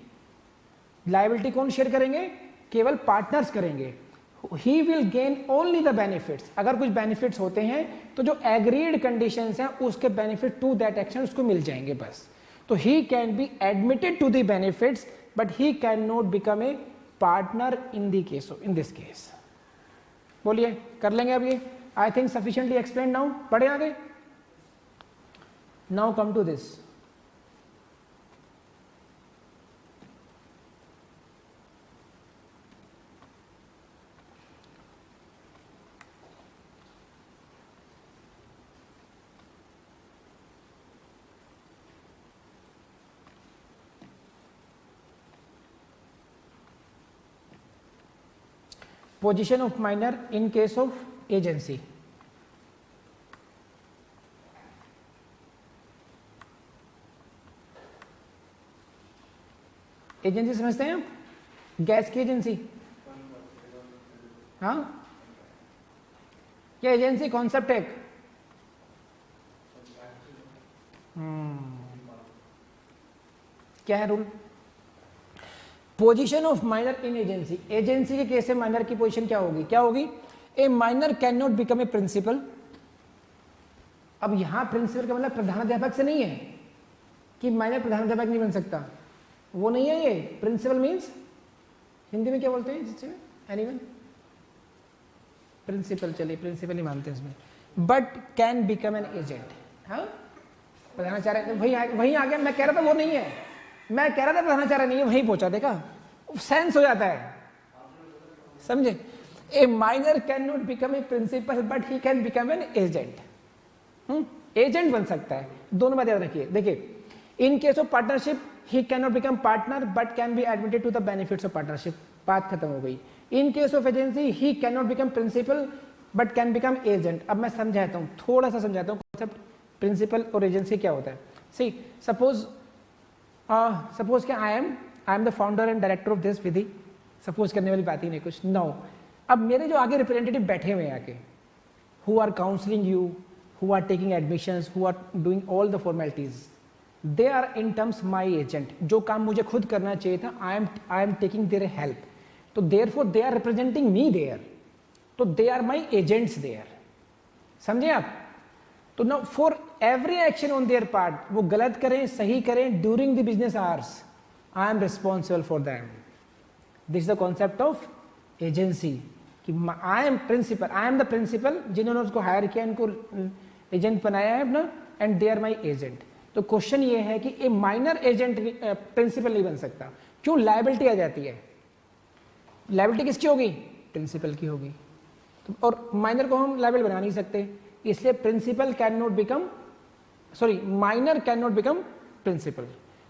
लाइबिलिटी कौन शेयर करेंगे? केवल पार्टनर्स करेंगे। He will gain only the benefits. अगर कुछ बेनिफिट्स होते हैं तो जो एग्रीड कंडीशंस हैं उसके बेनिफिट टू दैट एक्शन उसको मिल जाएंगे बस। तो he can be admitted to the benefits but he can not become a partner in this case. बोलिए, कर लेंगे अब ये? I think sufficiently explain now. पढ़े आगे? Now come to this. Position of minor in case of agency. Agency समझते हैं आप? गैस की एजेंसी, हाँ? क्या एजेंसी कॉन्सेप्ट है? क्या है rule? Position of minor in agency. Agency के केस में माइनर की पोजीशन क्या होगी? क्या होगी? A minor can not become a principal. अब यहां प्रिंसिपल का मतलब प्रधानाध्यापक से नहीं है कि माइनर प्रधानाध्यापक नहीं बन सकता, वो नहीं है। ये प्रिंसिपल मींस हिंदी में क्या बोलते हैं जिससे? एनीवन? प्रिंसिपल, चलिए प्रिंसिपल ही मानते हैं इसमें। But can become an agent. हाँ, प्रधानाचार्य वही आ गया। मैं कह रहा था वो नहीं है, मैं कह रहा था प्रधानाचार्य नहीं है, वहीं पहुंचा। देखा, सेंस हो जाता है, समझे? A minor can not become a principal but he can become an agent. Agent बन सकता है। दोनों बात याद रखिए। देखिए, in case of partnership he can not become partner but can be admitted to the benefits of partnership. बात खत्म हो गई। In case of agency he can not become principal but can become agent. अब मैं समझाता हूँ, थोड़ा सा समझाता हूँ कॉन्सेप्ट प्रिंसिपल और एजेंसी क्या होता है। सी सपोज कि I am the founder and director of this Vidhi. Suppose करने वाली बात ही नहीं कुछ। नो, अब मेरे जो आगे रिप्रेजेंटेटिव बैठे हुए हैं आके, who are counselling you, who are taking admissions, who are doing all the formalities, they are in terms my agent. जो काम मुझे खुद करना चाहिए था, I am taking their help, तो therefore they are representing me there, तो they are my agents there. समझे आप? तो no, for every action on their part, वो गलत करें सही करें during the business hours, I am responsible for them. This is the concept of agency. कि I am principal, I am the principal, जिन्होंने उसको हायर किया, इनको एजेंट बनाया है अपना, and they are my agent. तो क्वेश्चन ये है कि ए माइनर एजेंट प्रिंसिपल नहीं बन सकता, क्यों? लायबिलिटी आ जाती है। लायबिलिटी किसकी होगी? प्रिंसिपल की होगी। तो और माइनर को हम लायबल बना नहीं सकते, इसलिए principal can not become, sorry, minor can not become principal,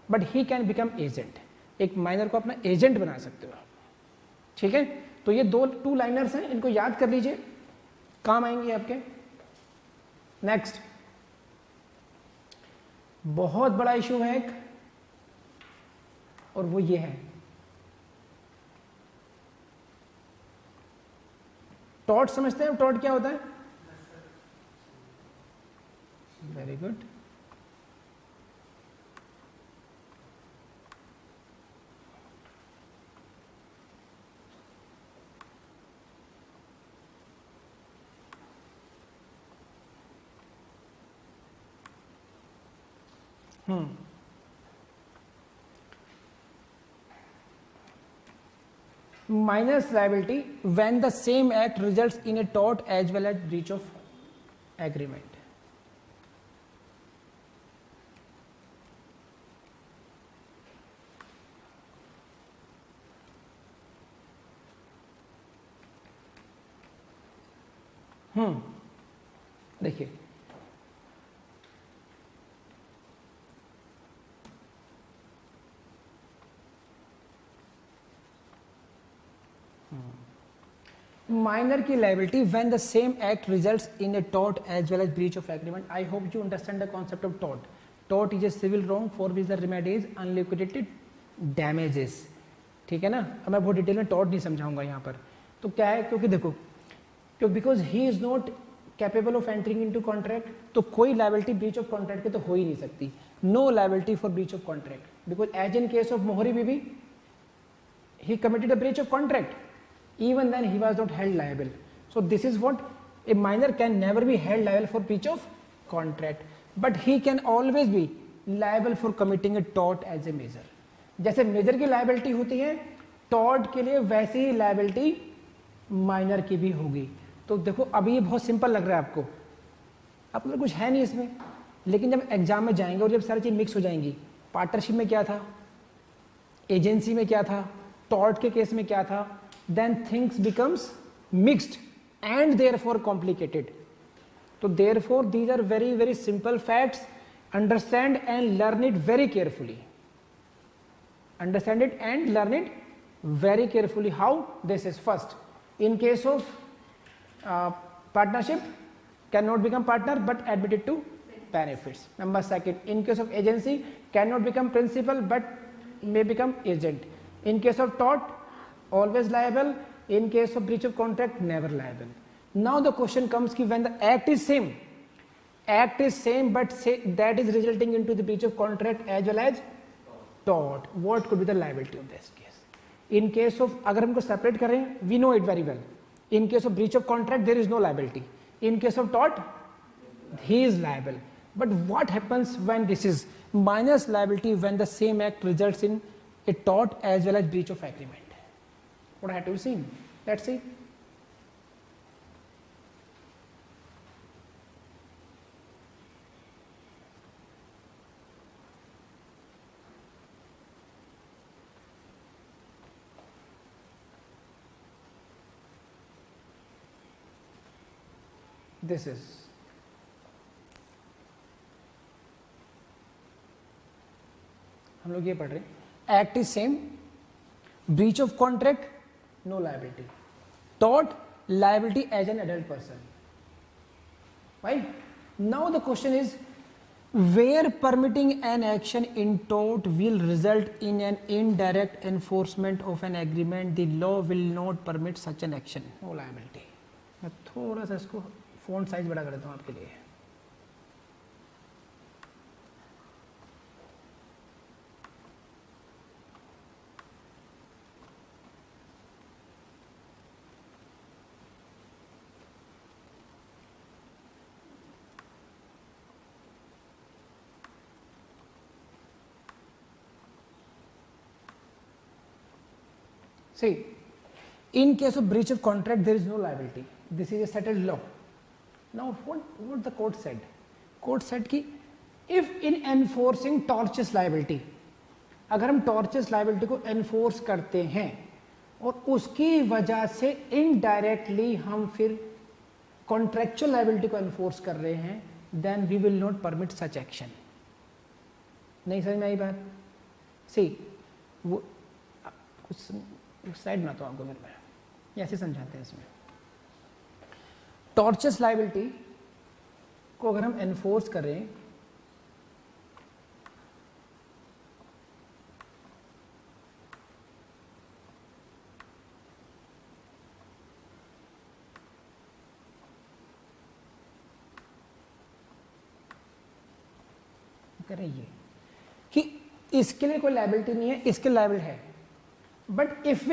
but he can become agent. एक माइनर को अपना एजेंट बना सकते हो आप, ठीक है। तो ये टू लाइनर्स हैं, इनको याद कर लीजिए, काम आएंगे आपके। नेक्स्ट, बहुत बड़ा इशू है एक, और वो ये है टॉट। समझते हैं टॉट क्या होता है? Very good. Minus liability when the same act results in a tort as well as breach of agreement. देखिए, minor की liability when the same act results in a tort as well as breach of agreement. I hope you understand the concept of tort. Tort is a civil wrong for which the remedy is unliquidated damages. ठीक है ना? अब मैं बहुत detail में tort नहीं समझाऊंगा यहाँ पर। तो क्या है, क्योंकि देखो, क्योंकि because he is not capable of entering into contract, तो कोई लायबिलिटी ब्रीच ऑफ कॉन्ट्रैक्ट के तो हो ही नहीं सकती। No liability for breach of contract, because as in case of Mohori Bibee, he committed a breach of contract, even then he was not held liable. So this is what a minor can never be held liable for breach of contract, but he can always be liable for committing a tort as a major. जैसे major की liability होती है tort के लिए, वैसे ही liability minor की भी होगी। तो देखो, अभी ये बहुत सिंपल लग रहा है आपको, आपको तो कुछ है नहीं इसमें, लेकिन जब एग्जाम में जाएंगे और जब सारी चीज मिक्स हो जाएंगी, पार्टनरशिप में क्या था, एजेंसी में क्या था, टॉर्ट के केस में क्या था, then things becomes mixed and therefore complicated. तो therefore these are very very simple facts, understand and learn it very carefully, understand it and learn it very carefully. How? This is first, in case of partnership cannot become partner but admitted to benefits. Number second, in case of agency cannot become principal but may become agent. In case of tort always liable, in case of breach of contract never liable. Now the question comes ki when the act is same but say that is resulting into the breach of contract as well as tort, what could be the liability of this case? In case of, अगर हमको separate करें, we know it very well. In case of breach of contract, there is no liability. In case of tort, he is liable. But what happens when this is minus liability when the same act results in a tort as well as breach of agreement? What I have to see? Let's see. This is हम लोग ये पढ़ रहे हैं, act is same, breach of contract no liability, tort liability as an adult person, right? Now the question is where permitting an action in tort will result in an indirect enforcement of an agreement, the law will not permit such an action, no liability. मैं थोड़ा सा इसको font size बड़ा कर देता हूँ आपके लिए। See, in case of breach of contract there is no liability. This is a settled law. Now what the court said? Court said कि if in enforcing tortious liability, अगर हम tortious liability को enforce करते हैं और उसकी वजह से इनडायरेक्टली हम फिर कॉन्ट्रेक्चुअल लाइबिलिटी को एनफोर्स कर रहे हैं, then we will not permit such action. नहीं समझ में आई बात? सी वो कुछ साइड बनाता हूँ आपको, मेरे में ऐसे समझाते हैं. इसमें टॉर्चस लाइबिलिटी को अगर हम एनफोर्स करें करें ये कि इसके लिए कोई लायबिलिटी नहीं है, इसके लायबिल है, but if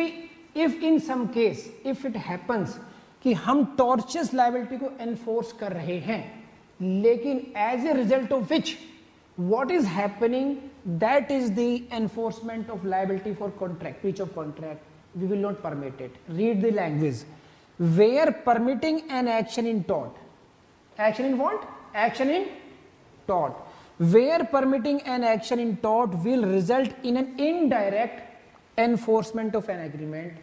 in some case if it happens कि हम टॉर्चस लायबिलिटी को एनफोर्स कर रहे हैं, लेकिन as a result of which what is happening, that is the enforcement of liability for contract, breach of contract, we will not permit it. Read the language. Where permitting an action in tort, action in what? Action in tort. Where permitting an action in tort will result in an indirect enforcement of an agreement,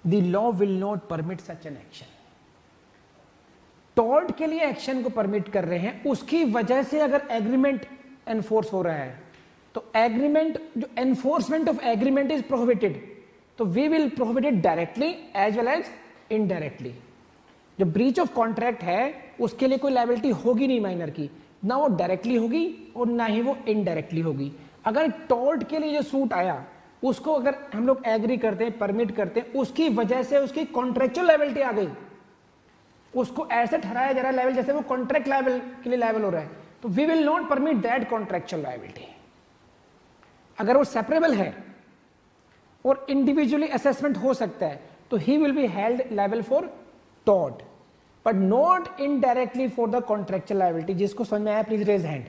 the law will not permit such an action. tort के लिए action को permit कर रहे हैं, उसकी वजह से अगर एग्रीमेंट एनफोर्स हो रहा है तो एग्रीमेंट, जो enforcement of agreement is prohibited, तो we will prohibit it directly as well as indirectly. जो ब्रीच ऑफ कॉन्ट्रैक्ट है उसके लिए कोई लायबिलिटी होगी नहीं माइनर की, ना वो डायरेक्टली होगी और ना ही वो इनडायरेक्टली होगी. अगर टॉर्ट के लिए जो सूट आया उसको अगर हम लोग एग्री करते हैं, परमिट करते हैं, उसकी वजह से उसकी कॉन्ट्रेक्चुअल लायबिलिटी आ गई, उसको ऐसे ठहराया जा रहा है लायबल जैसे वो कॉन्ट्रैक्ट लायबल के लिए लायबल हो रहा है, तो we will not permit that contractual liability. अगर वो सेपरेबल है और इंडिविजुअली असेसमेंट हो सकता है तो ही will be held liable for tort, but not indirectly for the contractual liability. जिसको समझ में आया प्लीज रेज हैंड.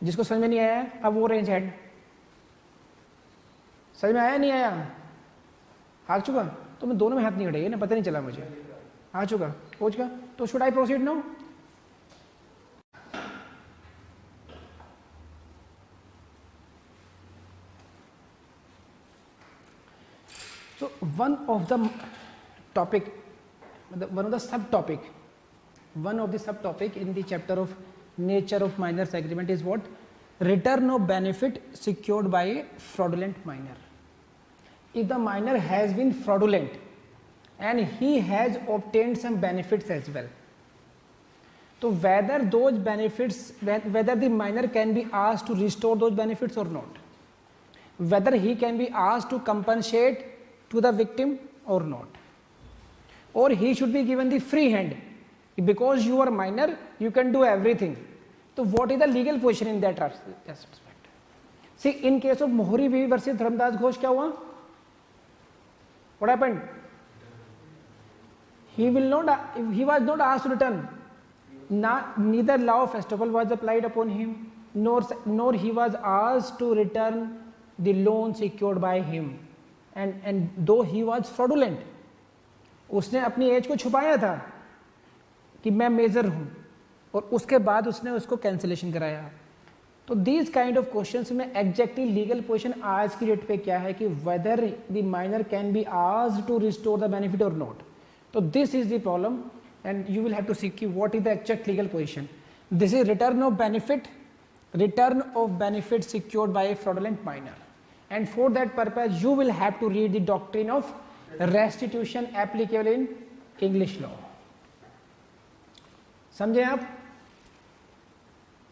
जिसको समझ में नहीं आया अब वो रेंज हैंड. समझ में आया नहीं आया? आ चुका तो मैं दोनों में हाथ नहीं उठाइए ना, पता नहीं चला मुझे. आ चुका पहुंच गया तो should I proceed now? So one of the subtopic in the chapter of nature of minors agreement is what? Return of benefit secured by a fraudulent minor. If the minor has been fraudulent and he has obtained some benefits as well, so whether those benefits, whether the minor can be asked to restore those benefits or not, whether he can be asked to compensate to the victim or not, or he should be given the free hand because you are minor, you can do everything. So what is the legal position in that aspect? See, in case of Mohri v versus Dharamdas Ghosh, क्या हुआ? What happened? He was not asked to return. Neither law of estoppel was applied upon him, nor he was asked to return the loan secured by him. And though he was fraudulent, उसने अपनी as को छुपाया था कि मैं major हूं, और उसके बाद उसने उसको कैंसिलेशन कराया. तो दीज काइंड ऑफ क्वेश्चंस में एग्जैक्टली लीगल पोजीशन आज की डेट पे क्या है कि whether the minor can be asked to restore the benefit और नॉट. तो this is the problem and you will have to see कि what is the exact legal position. This is return of benefit secured by a fraudulent minor, and for that purpose you will have to read the doctrine of restitution applicable in English law. समझे आप?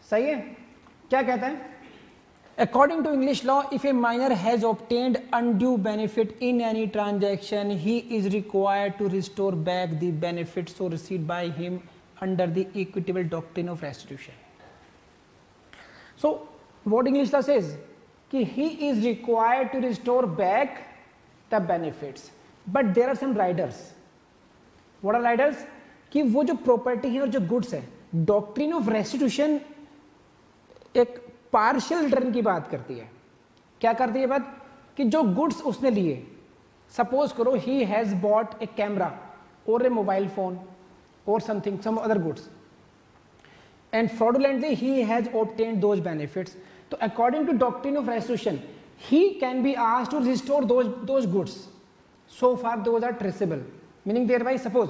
सही है? क्या कहता है? According to English law, if a minor has obtained undue benefit in any transaction, he is required to restore back the benefits so received by him under the equitable doctrine of restitution. So what English law says कि he is required to restore back the benefits, but there are some riders. What are riders? कि वो जो property है और जो goods है, doctrine of restitution एक partial return की बात करती है. क्या करती है बात? कि जो गुड्स उसने लिए, सपोज करो he has bought a camera और ए मोबाइल फोन और something some other goods and fraudulently he has obtained those benefits. So according to doctrine of restitution, he can be asked to restore those goods. So far those are traceable, meaning thereby suppose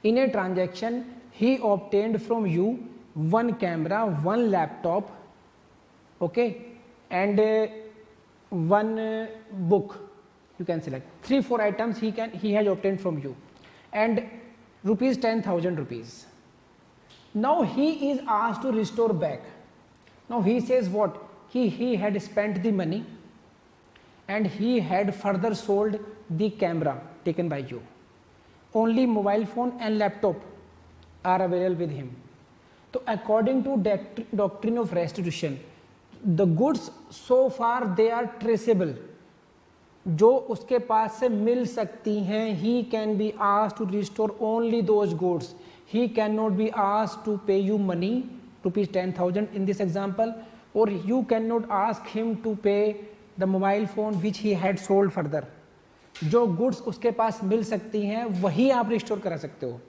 in a transaction he obtained from you one camera, one laptop, okay, and one book. You can select 3-4 items he has obtained from you and rupees 10,000 rupees. Now he is asked to restore back. Now he says what? He had spent the money and he had further sold the camera taken by you. Only mobile phone and laptop are available with him. So according to doctrine of restitution, the goods so far they are traceable. जो उसके पास से मिल सकती हैं, he can be asked to restore only those goods. He cannot be asked to pay you money, rupees 10,000 in this example, or you cannot ask him to pay the mobile phone which he had sold further. जो goods उसके पास मिल सकती हैं वही आप restore करा सकते हो.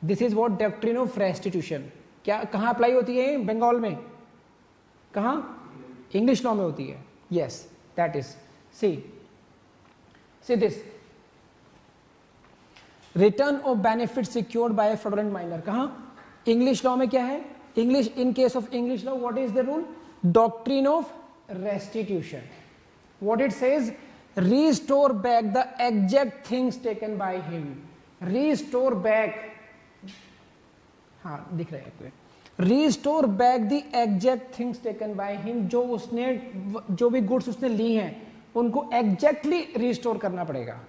This is what doctrine of restitution. क्या कहाँ अप्लाई होती है? बंगाल में. कहाँ? इंग्लिश लॉ में होती है. Yes, that is. See this return of benefit secured by a fraudulent minor. कहाँ? इंग्लिश लॉ में क्या है? English, in case of English law what is the rule? Doctrine of restitution. What it says? Restore back the exact things taken by him. Restore back, हाँ दिख रहा है आपको. Restore back the exact things taken by him. जो उसने, जो भी goods उसने ली हैं उनको एग्जैक्टली रीस्टोर करना पड़ेगा.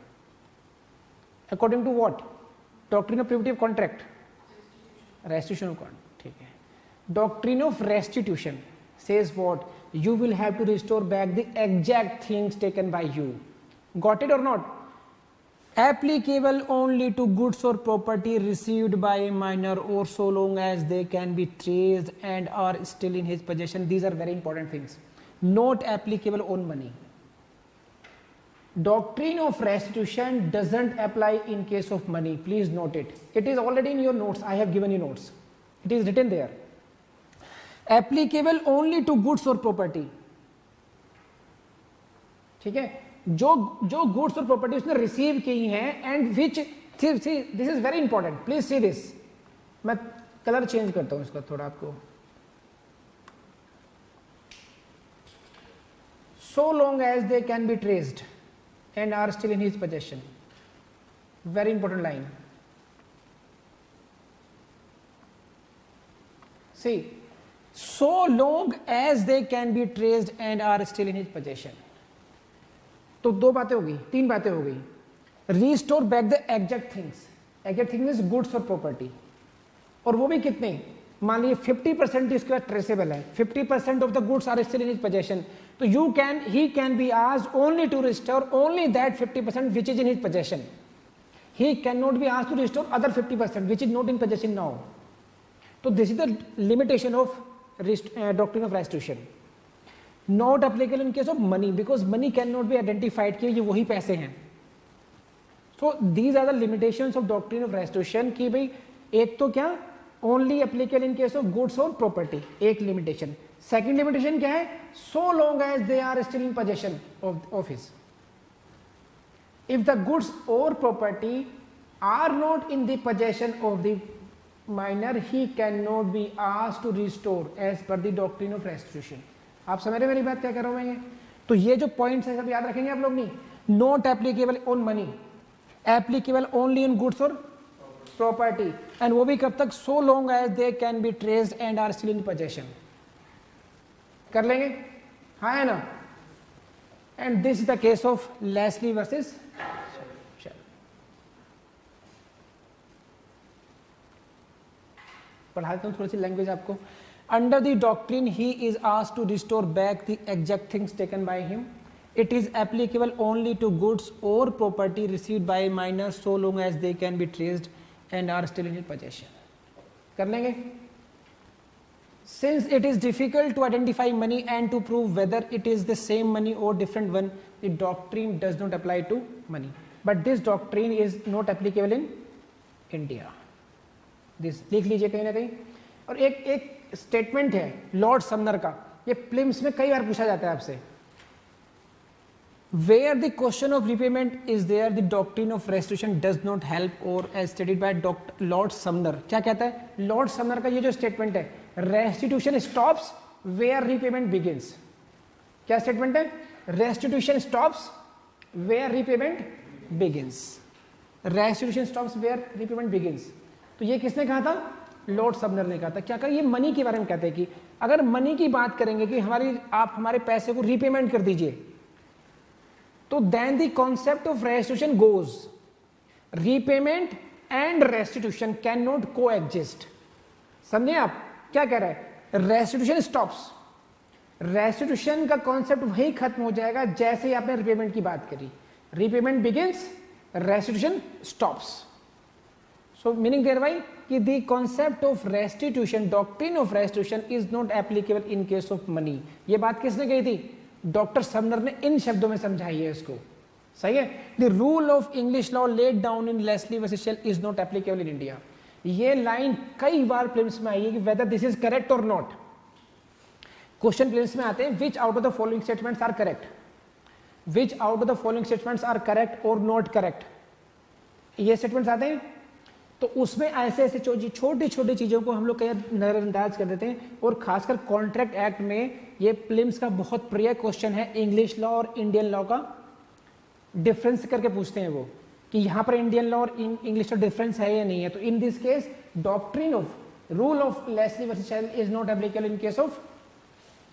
According to what? Doctrine of preventive contract, restitution of contract. ठीक है. Doctrine of restitution says what? You will have to restore back the exact things taken by you. Got it और नॉट? Applicable only to goods or property received by a minor or so long as they can be traced and are still in his possession. These are very important things. Not applicable on money. Doctrine of restitution doesn't apply in case of money. Please note it. It is already in your notes. I have given you notes. It is written there. Applicable only to goods or property. ठीक है. जो goods और property उसने receive की हैं and which, this is very important. Please see this. मैं colour change करता हूं इसका थोड़ा आपको. So long as they can be traced and are still in his possession. Very important line. See, so long as they can be traced and are still in his possession. तो दो बातें हो गई, तीन बातें हो गई. Restore back the exact things. Exact things goods और प्रॉपर्टी, और वो भी कितने? मान लीजिए 50% इसके बाद ट्रेसेबल है, 50% of the goods are still in his possession. तो he can be asked only to restore only that 50% which is in his possession. He can not be asked to restore other 50% which is not in possession now. तो this is the limitation of doctrine of restitution. Not applicable in case of money because money cannot be identified कि ये वही पैसे हैं. So these are the limitations of doctrine of restitution कि भाई एक तो क्या only applicable in case of goods or property, एक limitation. Second limitation क्या है? So long as they are still in possession of his. If the goods or property are not in the possession of the minor, he cannot be asked to restore as per the doctrine of restitution. आप समझ रहे मेरी बात क्या कर रहा हूं मैं? तो ये जो पॉइंट्स है सब याद रखेंगे आप लोग. नहीं, not applicable on money, applicable only in goods और प्रॉपर्टी. एंड वो भी कब तक? So long as they can be traced and are still in possession. कर लेंगे? हाँ है ना? And this is the case of Leslie versus. पढ़ा देता हूँ थोड़ी सी लैंग्वेज आपको. Under the doctrine, he is asked to restore back the exact things taken by him. It is applicable only to goods or property received by a minor so long as they can be traced and are still in his possession. कर लेंगे? Since it is difficult to identify money and to prove whether it is the same money or different one, the doctrine does not apply to money. But this doctrine is not applicable in India. This लिख लीजिए कहीं ना कहीं. और एक statement है Lord Sumner का, ये प्लिम्स में कई बार पूछा जाता है आपसे. Where the question of repayment is there, the doctrine of restitution does not help, or as stated by Lord Sumner. क्या कहता है लॉर्ड समनर का ये जो स्टेटमेंट है, restitution stops where repayment begins. क्या स्टेटमेंट है? restitution stops where repayment begins. restitution stops where repayment begins. तो ये किसने कहा था? लॉर्ड समनर ने कहा था. क्या कहा? ये मनी के बारे में कहते हैं कि अगर मनी की बात करेंगे कि आप हमारे पैसे को रीपेमेंट कर दीजिए, तो then the concept of restitution goes. Repayment and restitution cannot coexist. समझे आप क्या कह रहा है? restitution stops. restitution का कॉन्सेप्ट वही खत्म हो जाएगा जैसे ही आपने रिपेमेंट की बात करी. repayment begins, restitution stops. So meaning thereby कि the concept of restitution, doctrine of restitution is not applicable in case of money. ये बात किसने कही थी? डॉक्टर समनर ने इन शब्दों में समझाई है इसको. सही है. The rule of English law laid down in Leslie versus Sheill is not applicable in India. ये लाइन कई बार प्रीलिम्स में आई है कि वेदर दिस इज करेक्ट और नॉट. क्वेश्चन प्रीलिम्स में आते हैं which out of the following statements are correct, which out of the following statements are correct और नॉट करेक्ट. ये स्टेटमेंट्स आते हैं तो उसमें ऐसे ऐसे छोटी छोटी चीज़ों को हम लोग कई नज़रअंदाज कर देते हैं. और खासकर कॉन्ट्रैक्ट एक्ट में ये प्रीलिम्स का बहुत प्रिय क्वेश्चन है. इंग्लिश लॉ और इंडियन लॉ का डिफरेंस करके पूछते हैं वो कि यहाँ पर इंडियन लॉ और इंग्लिश लॉ डिफरेंस है या नहीं है. तो in this case doctrine of rule of Leslie versus Sheill is not applicable in case of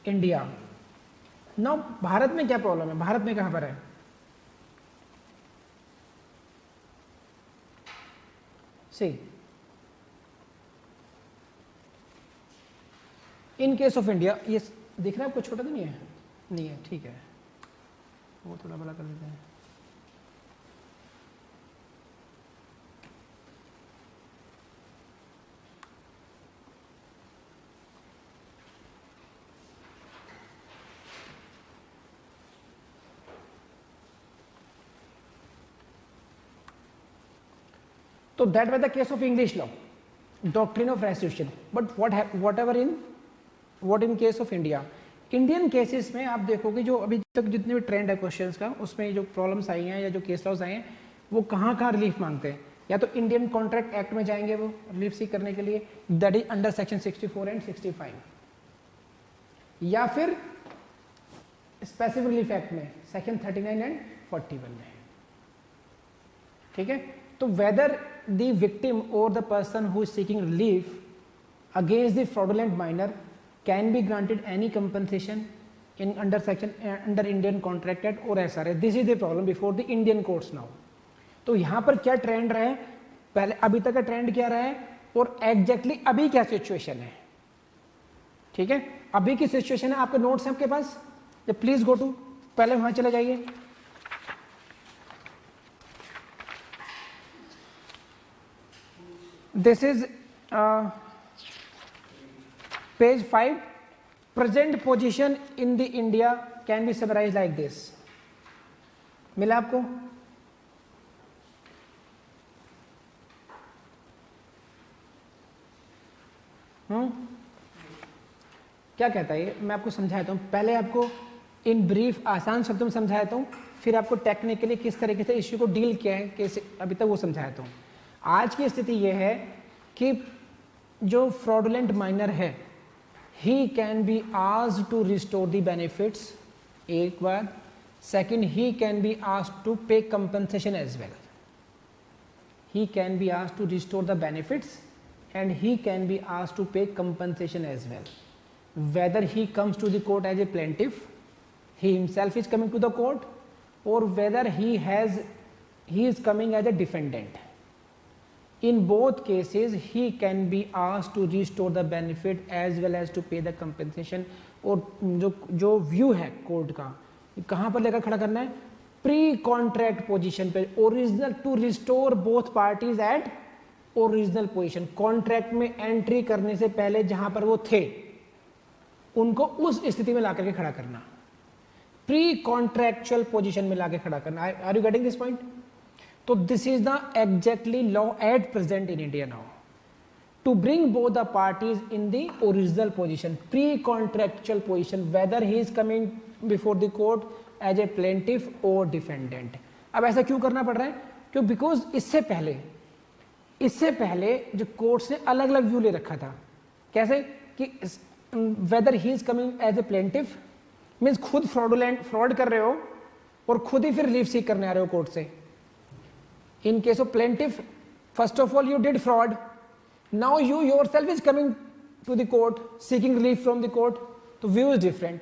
India. Now Bharat में क्या प्रॉब्लम है? भारत में कहाँ पर है? See, in case of India, ये दिख रहा है आपको? छोटा तो नहीं है? नहीं है, ठीक है, वो थोड़ा बड़ा कर देते हैं. So that was the case of English law, doctrine of restitution. But what in case of India? Indian cases में आप देखोगे जो अभी तक जितने भी ट्रेंड है क्वेश्चंस का, उसमें जो प्रॉब्लम्स आई हैं या जो केस लॉज आए हैं, वो कहाँ रिलीफ मांगते हैं? या तो इंडियन कॉन्ट्रैक्ट एक्ट में जाएंगे वो रिलीफ सीख करने के लिए, that is under section 64 and 65, या फिर स्पेसिफिक रिलीफ एक्ट में सेक्शन 39 एंड 41 में. ठीक है. तो weather the victim or the person who is seeking relief against the fraudulent minor can be granted any compensation in under Indian Contract Act or SRA. This is the problem before the Indian courts now. तो यहाँ पर क्या trend रहा है, पहले अभी तक का ट्रेंड क्या रहा है और एग्जैक्टली अभी क्या सिचुएशन है. ठीक है. अभी की सिचुएशन है, आपके नोट्स हैं आपके पास, प्लीज गो टू, पहले वहां चले जाइए. This is page 5. Present position in the India can be summarized like this. मिला आपको? क्या कहता है ये? मैं आपको समझाता हूँ. पहले आपको इन ब्रीफ आसान शब्दों में समझाता हूँ, फिर आपको टेक्निकली किस तरीके से इश्यू को डील किया है कैसे अभी तक वो समझाता हूँ. आज की स्थिति यह है कि जो फ्रॉडुलेंट माइनर है, he can be asked to restore the benefits, एक बात. Second, he can be asked to pay compensation as well. He can be asked to restore the benefits and he can be asked to pay compensation as well. Whether he comes to the court as a plaintiff, he himself is coming to the court, और whether he is coming as a defendant. In both cases, he can be asked to restore the benefit as well as to pay the compensation. और जो view है court का, कहाँ पर लेकर खड़ा करना है? प्री कॉन्ट्रैक्ट पोजीशन पे, original, to restore both parties at original position. Contract में एंट्री करने से पहले जहाँ पर वो थे उनको उस स्थिति में ला करके खड़ा करना, प्री कॉन्ट्रैक्चुअल पोजीशन में लाके खड़ा करना। Are you getting this point? तो this is the exactly law at present in India now, to bring both the parties in the original position, pre contractual position, whether he is coming before the court as a plaintiff और defendant. अब ऐसा क्यों करना पड़ रहा है? क्यों? Because इससे पहले जो कोर्ट्स ने अलग अलग व्यू ले रखा था। कैसे? कि whether he is coming as a plaintiff means खुद फ्रॉड कर रहे हो और खुद ही फिर रिलीफ सीक करने आ रहे हो कोर्ट से। In case of plaintiff, first of all you did fraud, now you yourself is coming to the court seeking relief from the court, तो व्यू इज डिफरेंट।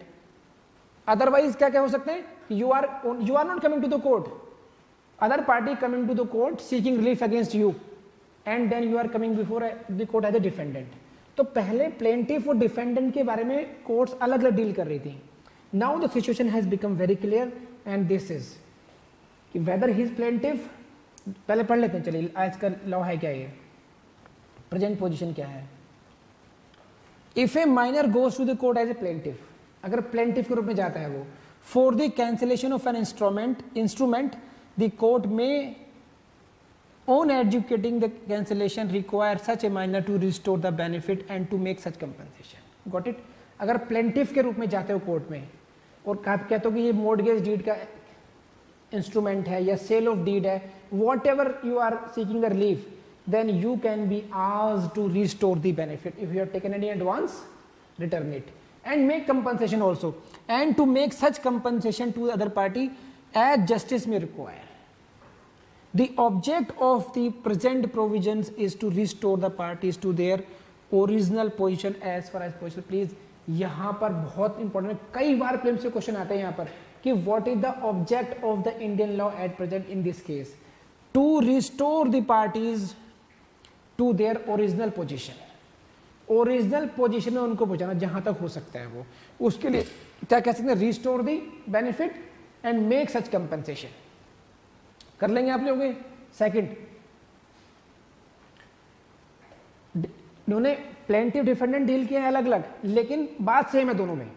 अदरवाइज क्या क्या हो सकते हैं? You are not coming to the court, other party coming to the court seeking relief against you, and then you are coming before the court as a defendant. तो पहले plaintiff और defendant के बारे में कोर्ट्स अलग अलग deal कर रही थी। Now the situation has become very clear and this is कि वेदर ही इज प्लेंटिफ, पहले पढ़ लेते हैं, चलिए आज का लॉ है क्या, ये प्रेजेंट पोजीशन क्या है। If a minor goes to the court as a plaintiff, अगर प्लेंटिफ के रूप में जाता है वो, for the cancellation of an instrument the court में on adjudicating the cancellation require such a minor to restore the benefit and to make such compensation. Got it? अगर plaintiff के रूप में जाते हो कोर्ट में और कहते हो कि ये मॉर्गेज डीड का इंस्ट्रूमेंट है या सेल ऑफ डीड है, whatever you are seeking the relief, then you can be asked to restore the benefit if you have taken any advance, return it and make compensation also, and to make such compensation to the other party as justice may require. The object of the present provisions is to restore the parties to their original position as far as possible. Please, यहाँ पर बहुत important, कई बार prelim से question आते हैं यहाँ पर कि what is the object of the Indian law at present in this case? To restore the parties to their original position. Original position में उनको पहुंचाना जहां तक हो सकता है वो, उसके लिए क्या कह सकते हैं? Restore the benefit and make such compensation. कर लेंगे आप लोग? सेकंड, उन्होंने प्लेंटिफ डिफेंडेंट डील किया है अलग अलग, लेकिन बात सेम है दोनों में,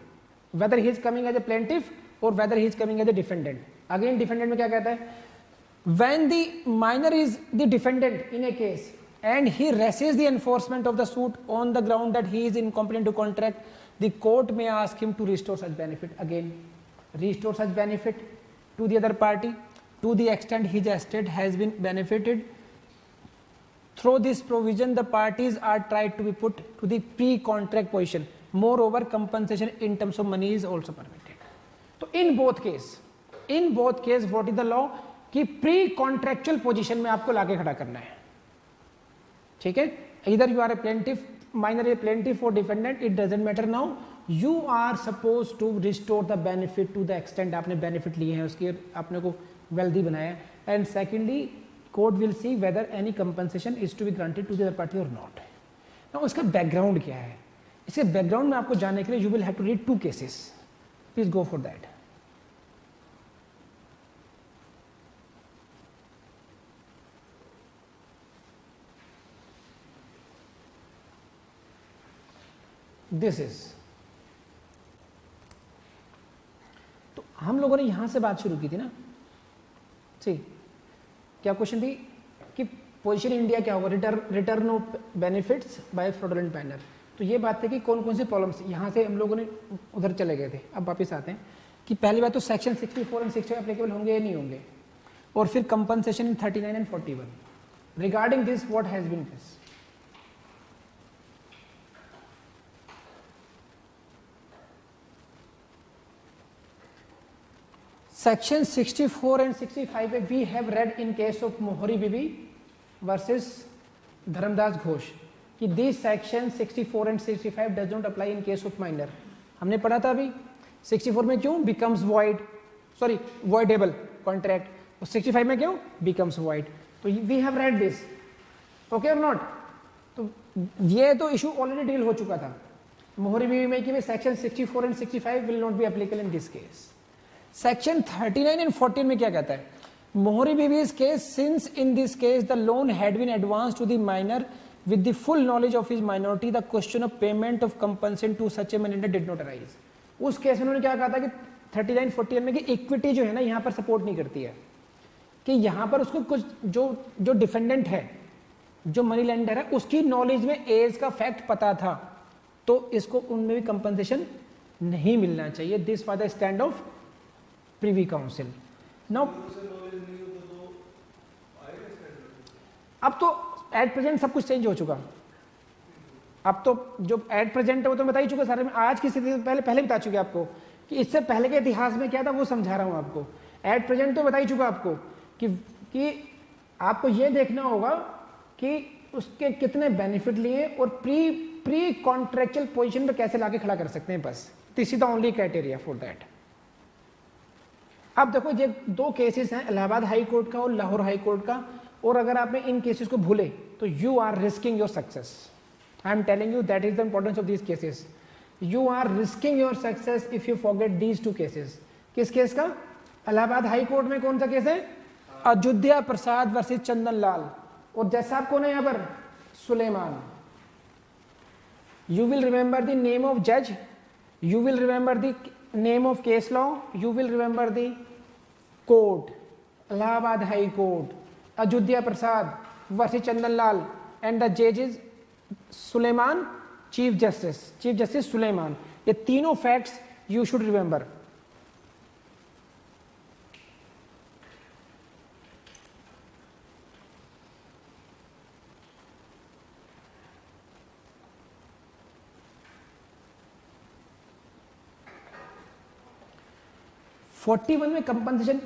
whether he is coming as a plaintiff और whether he is coming as a defendant. Again defendant में क्या कहता है? When the minor is the defendant in a case and he resists the enforcement of the suit on the ground that he is incompetent to contract, the court may ask him to restore such benefit. Again, restore such benefit to the other party to the extent his estate has been benefited. Through this provision, the parties are tried to be put to the pre-contract position. Moreover, compensation in terms of money is also permitted. So in both case, what is the law? कि pre-contractual position में आपको लाके खड़ा करना है, ठीक है? इधर you are a plaintiff, minor a plaintiff और defendant, it doesn't matter now, you are suppose to restore the benefit to the extent आपने बेनिफिट लिए हैं, उसके आपने को वेल्दी बनाया। And secondly, court will see whether any compensation is to be granted to the other party और not. Now इसका background क्या है? इसके बैकग्राउंड में आपको जानने के लिए you will have to read 2 cases, please go for that. This is, तो हम लोगों ने यहां से बात शुरू की थी ना, ठीक? क्या क्वेश्चन थी कि पोजीशन इंडिया क्या होगा, return of benefits by fraudulent manner. तो ये बात थी कि कौन कौन सी प्रॉब्लम्स, यहां से हम लोगों ने उधर चले गए थे। अब वापस आते हैं कि पहली बात तो सेक्शन 64 एंड 65 एप्लीकेबल होंगे या नहीं होंगे, और फिर compensation in 39 and 41। Regarding this what has been this, Section 64 and 65 we have read in case of Mohori Bibi versus Dharamdas Ghosh कि these section 64 and 65 does not apply in case of minor। हमने पढ़ा था अभी 64 में क्यों becomes void, sorry voidable contract, और 65 में क्यों becomes void। तो we have read this, okay or not? तो ये तो इशू ऑलरेडी डील हो चुका था मोहरी बीबी में कि section 64 and 65 will not be applicable in this case। Section 39 and 14 में क्या कहता है? Mohori Bibee's case, since in this case the loan had been advance to the minor with the full knowledge of his minority the question of payment of compensation to such a minor did not arise. उस case में उन्होंने क्या कहा था कि 39-41 में कि equity जो है ना यहाँ पर सपोर्ट नहीं करती है, कि यहाँ पर उसको कुछ जो डिफेंडेंट है, जो मनी लेंडर है, उसकी नॉलेज में एज का फैक्ट पता था, तो इसको उनमें भी कंपनसेशन नहीं मिलना चाहिए. This was the stand of privy council. Now अब तो एट प्रेजेंट सब कुछ चेंज हो चुका. अब तो जो एट प्रेजेंट है वो तो बता ही चुका सारे में. आज की स्थिति पहले बता चुके आपको कि इससे पहले के इतिहास में क्या था वो समझा रहा हूं आपको. एट प्रेजेंट तो बता ही चुका आपको कि आपको ये देखना होगा कि उसके कितने बेनिफिट लिए और प्री कॉन्ट्रेक्चुअल पोजीशन पे कैसे लाके खड़ा कर सकते हैं. बस this is the only criteria for that. अब देखो ये दो केसेस हैं, इलाहाबाद हाई कोर्ट का और लाहौर हाई कोर्ट का, और अगर आपने इन केसेस को भूले तो you are risking your success. I am telling you that is the importance of these cases. You are risking your success if you forget these two cases. किस केस का? Allahabad high court में कौन सा case है? Ayodhya Prasad versus Chandan Lal. और जैसा आपको ना यहाँ पर Suleman, you will remember the name of judge, you will remember the name of case law, you will remember the court, Allahabad High Court, Ayodhya Prasad versus Chandan Lal, and the judges Suleiman, Chief Justice Suleiman. ये तीनों facts you should remember. में compensation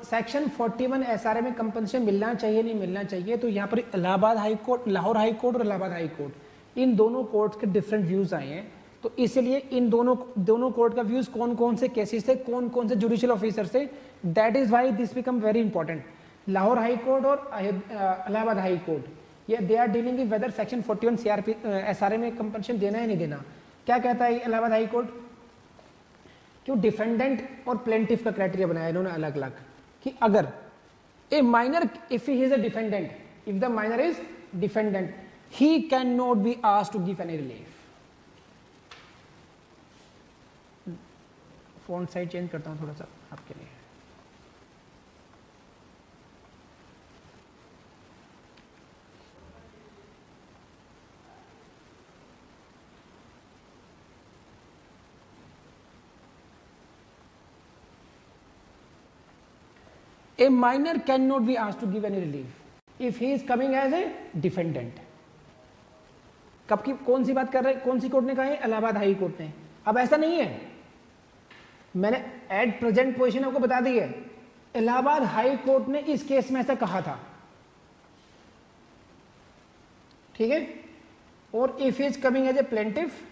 section 41 SRA में compensation मिलना चाहिए नहीं मिलना चाहिए. तो यहाँ पर Allahabad high court, Lahore high court और इलाहाबाद हाई कोर्ट, इन दोनों कोर्ट के डिफरेंट व्यूज आए हैं. तो इसलिए इन दोनों कोर्ट का व्यूज कौन कौन से केसेस थे, कौन कौन से जुडिशियल ऑफिसर थे, that is why this become very important. Lahore high court और इलाहाबाद हाई कोर्ट, ये they are dealing with whether section 41 CRP SRA में कंपनसेशन देना है नहीं देना. क्या कहता है इलाहाबाद हाई कोर्ट? क्यों डिफेंडेंट और प्लेंटिफ का क्राइटेरिया बनाया इन्होंने अलग अलग, कि अगर a minor, if he is a defendant, if the minor is defendant, he can not be asked to give any relief. Font size change करता हूं थोड़ा सा आपके लिए. A minor cannot be asked to give any relief if he is coming as a defendant. कब की कौन सी बात कर रहे हैं, कौन सी कोर्ट ने कहा है? इलाहाबाद हाई कोर्ट ने. अब ऐसा नहीं है, मैंने एट प्रेजेंट पोजीशन आपको बता दी है. इलाहाबाद हाई कोर्ट ने इस केस में ऐसा कहा था, ठीक है. और if he is coming as a plaintiff,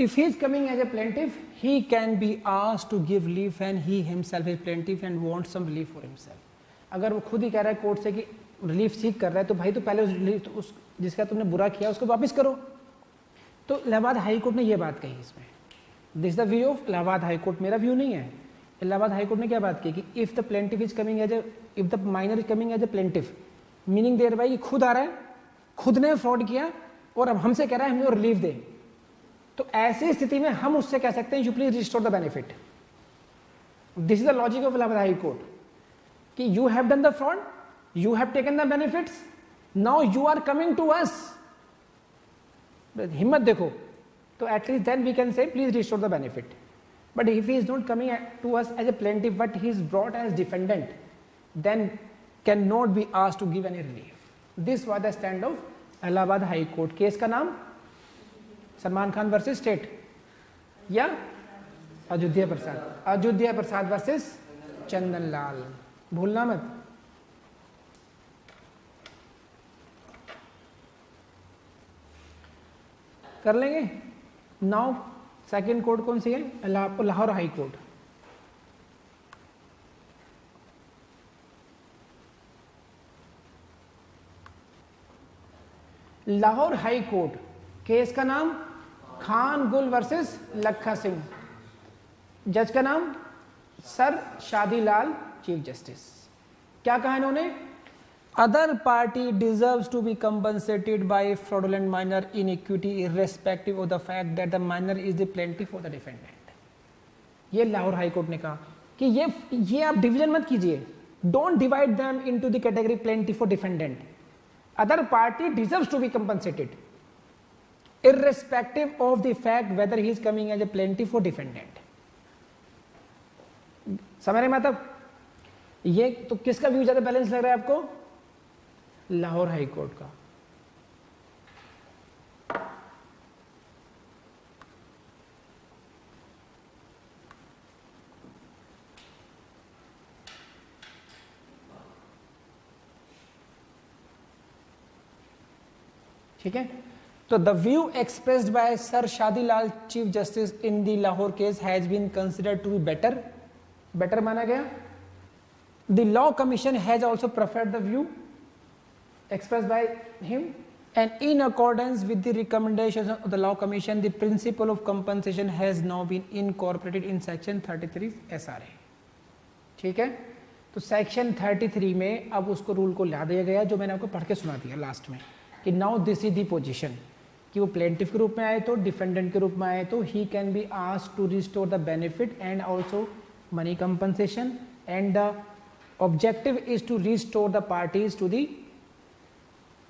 if he is coming as a plaintiff, he can be asked to give relief and he himself is plaintiff and wants some relief for himself. अगर वो खुद ही कह रहा है court से कि relief सीख कर रहा है, तो भाई तो पहले उस रिलीफ, उस जिसका तुमने बुरा किया उसको वापस करो. तो इलाहाबाद हाई कोर्ट ने ये बात कही इसमें. This the view of Allahabad high court, मेरा व्यू नहीं है. इलाहाबाद हाई कोर्ट ने क्या बात की कि if the plaintiff is coming as a, if the minor is coming as a plaintiff, meaning there भाई खुद आ रहा है, खुद ने फ्रॉड किया और अब हमसे कह रहा है हमें रिलीफ दे, तो ऐसी स्थिति में हम उससे कह सकते हैं you please restore the benefit. This is the logic of Allahabad high court कि you have done the fraud, you have taken the benefits, now you are coming to us. हिम्मत देखो, तो at least then we can say please restore the benefit. But if he is not coming to us as a plaintiff but he is brought as defendant, then can not be asked to give any relief. This was the stand of Allahabad high court. Case का नाम Salman Khan versus state या Ayodhya Prasad versus Chandan लाल. भूलना मत। कर लेंगे। Now second code कौन सी है? Lahore high court. Lahore high court, case का नाम खान गुल वर्सेस लखा सिंह, जज का नाम सर शादीलाल, चीफ जस्टिस। क्या कहा इन्होंने? Other party deserves to be compensated by fraudulent minor in equity irrespective of the fact that the minor is the plaintiff for the defendant. ये लाहौर हाई कोर्ट ने कहा कि ये आप डिवीजन मत कीजिए, don't divide them into the category plaintiff और defendant. Other party deserves to be compensated irrespective of the fact whether he is coming as a plaintiff or defendant। समझ रहे मतलब? ये तो किसका व्यू ज्यादा बैलेंस लग रहा है आपको? लाहौर हाई कोर्ट का। ठीक है, तो the view expressed by sir Shadilal chief justice in the Lahore case has been considered to be better माना गया। The law commission has also preferred the view expressed by him, and in accordance with the recommendations of the law commission, the principle of compensation has now been incorporated in section 33 SRA। ठीक है, तो section 33 में अब उसको rule को ला दिया गया जो मैंने आपको पढ़ के सुना दिया लास्ट में, कि now this is the position, कि वो प्लेंटिफ के रूप में आए तो, डिफेंडेंट के रूप में आए तो, he can be asked to restore the benefit and also money compensation, and the objective is to restore the parties to the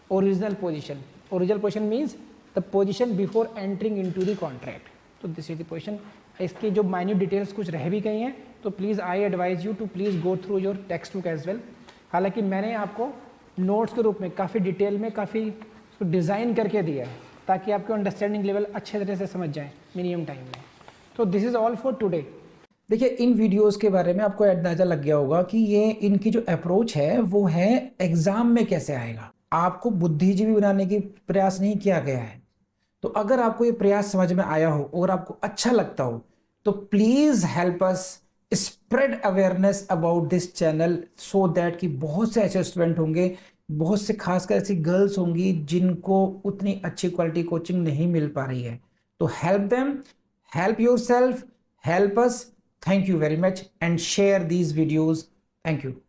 original position. Original position means the position before entering into the contract. तो this is the position. इसकी जो minute details कुछ रह भी गई हैं तो please I advise you to please go through your text book as well. हालांकि मैंने आपको नोट्स के रूप में काफ़ी डिटेल में काफ़ी डिज़ाइन करके दिया है ताकि आपके अंडरस्टैंडिंग लेवल अच्छे तरह से समझ जाए मिनिमम टाइम में। तो this is all for today. देखिए, इन वीडियोस के बारे में आपको अंदाजा लग गया होगा कि ये इनकी जो अप्रोच है वो है एग्जाम में कैसे आएगा। आपको बुद्धिजीवी बनाने की प्रयास नहीं किया गया है। तो अगर आपको ये प्रयास समझ में आया हो और आपको अच्छा लगता हो तो please help us spread awareness about this channel, so that कि बहुत से ऐसे स्टूडेंट होंगे, बहुत से खासकर ऐसी गर्ल्स होंगी जिनको उतनी अच्छी क्वालिटी कोचिंग नहीं मिल पा रही है। तो help them, help yourself, help us. Thank you very much and share these videos. Thank you.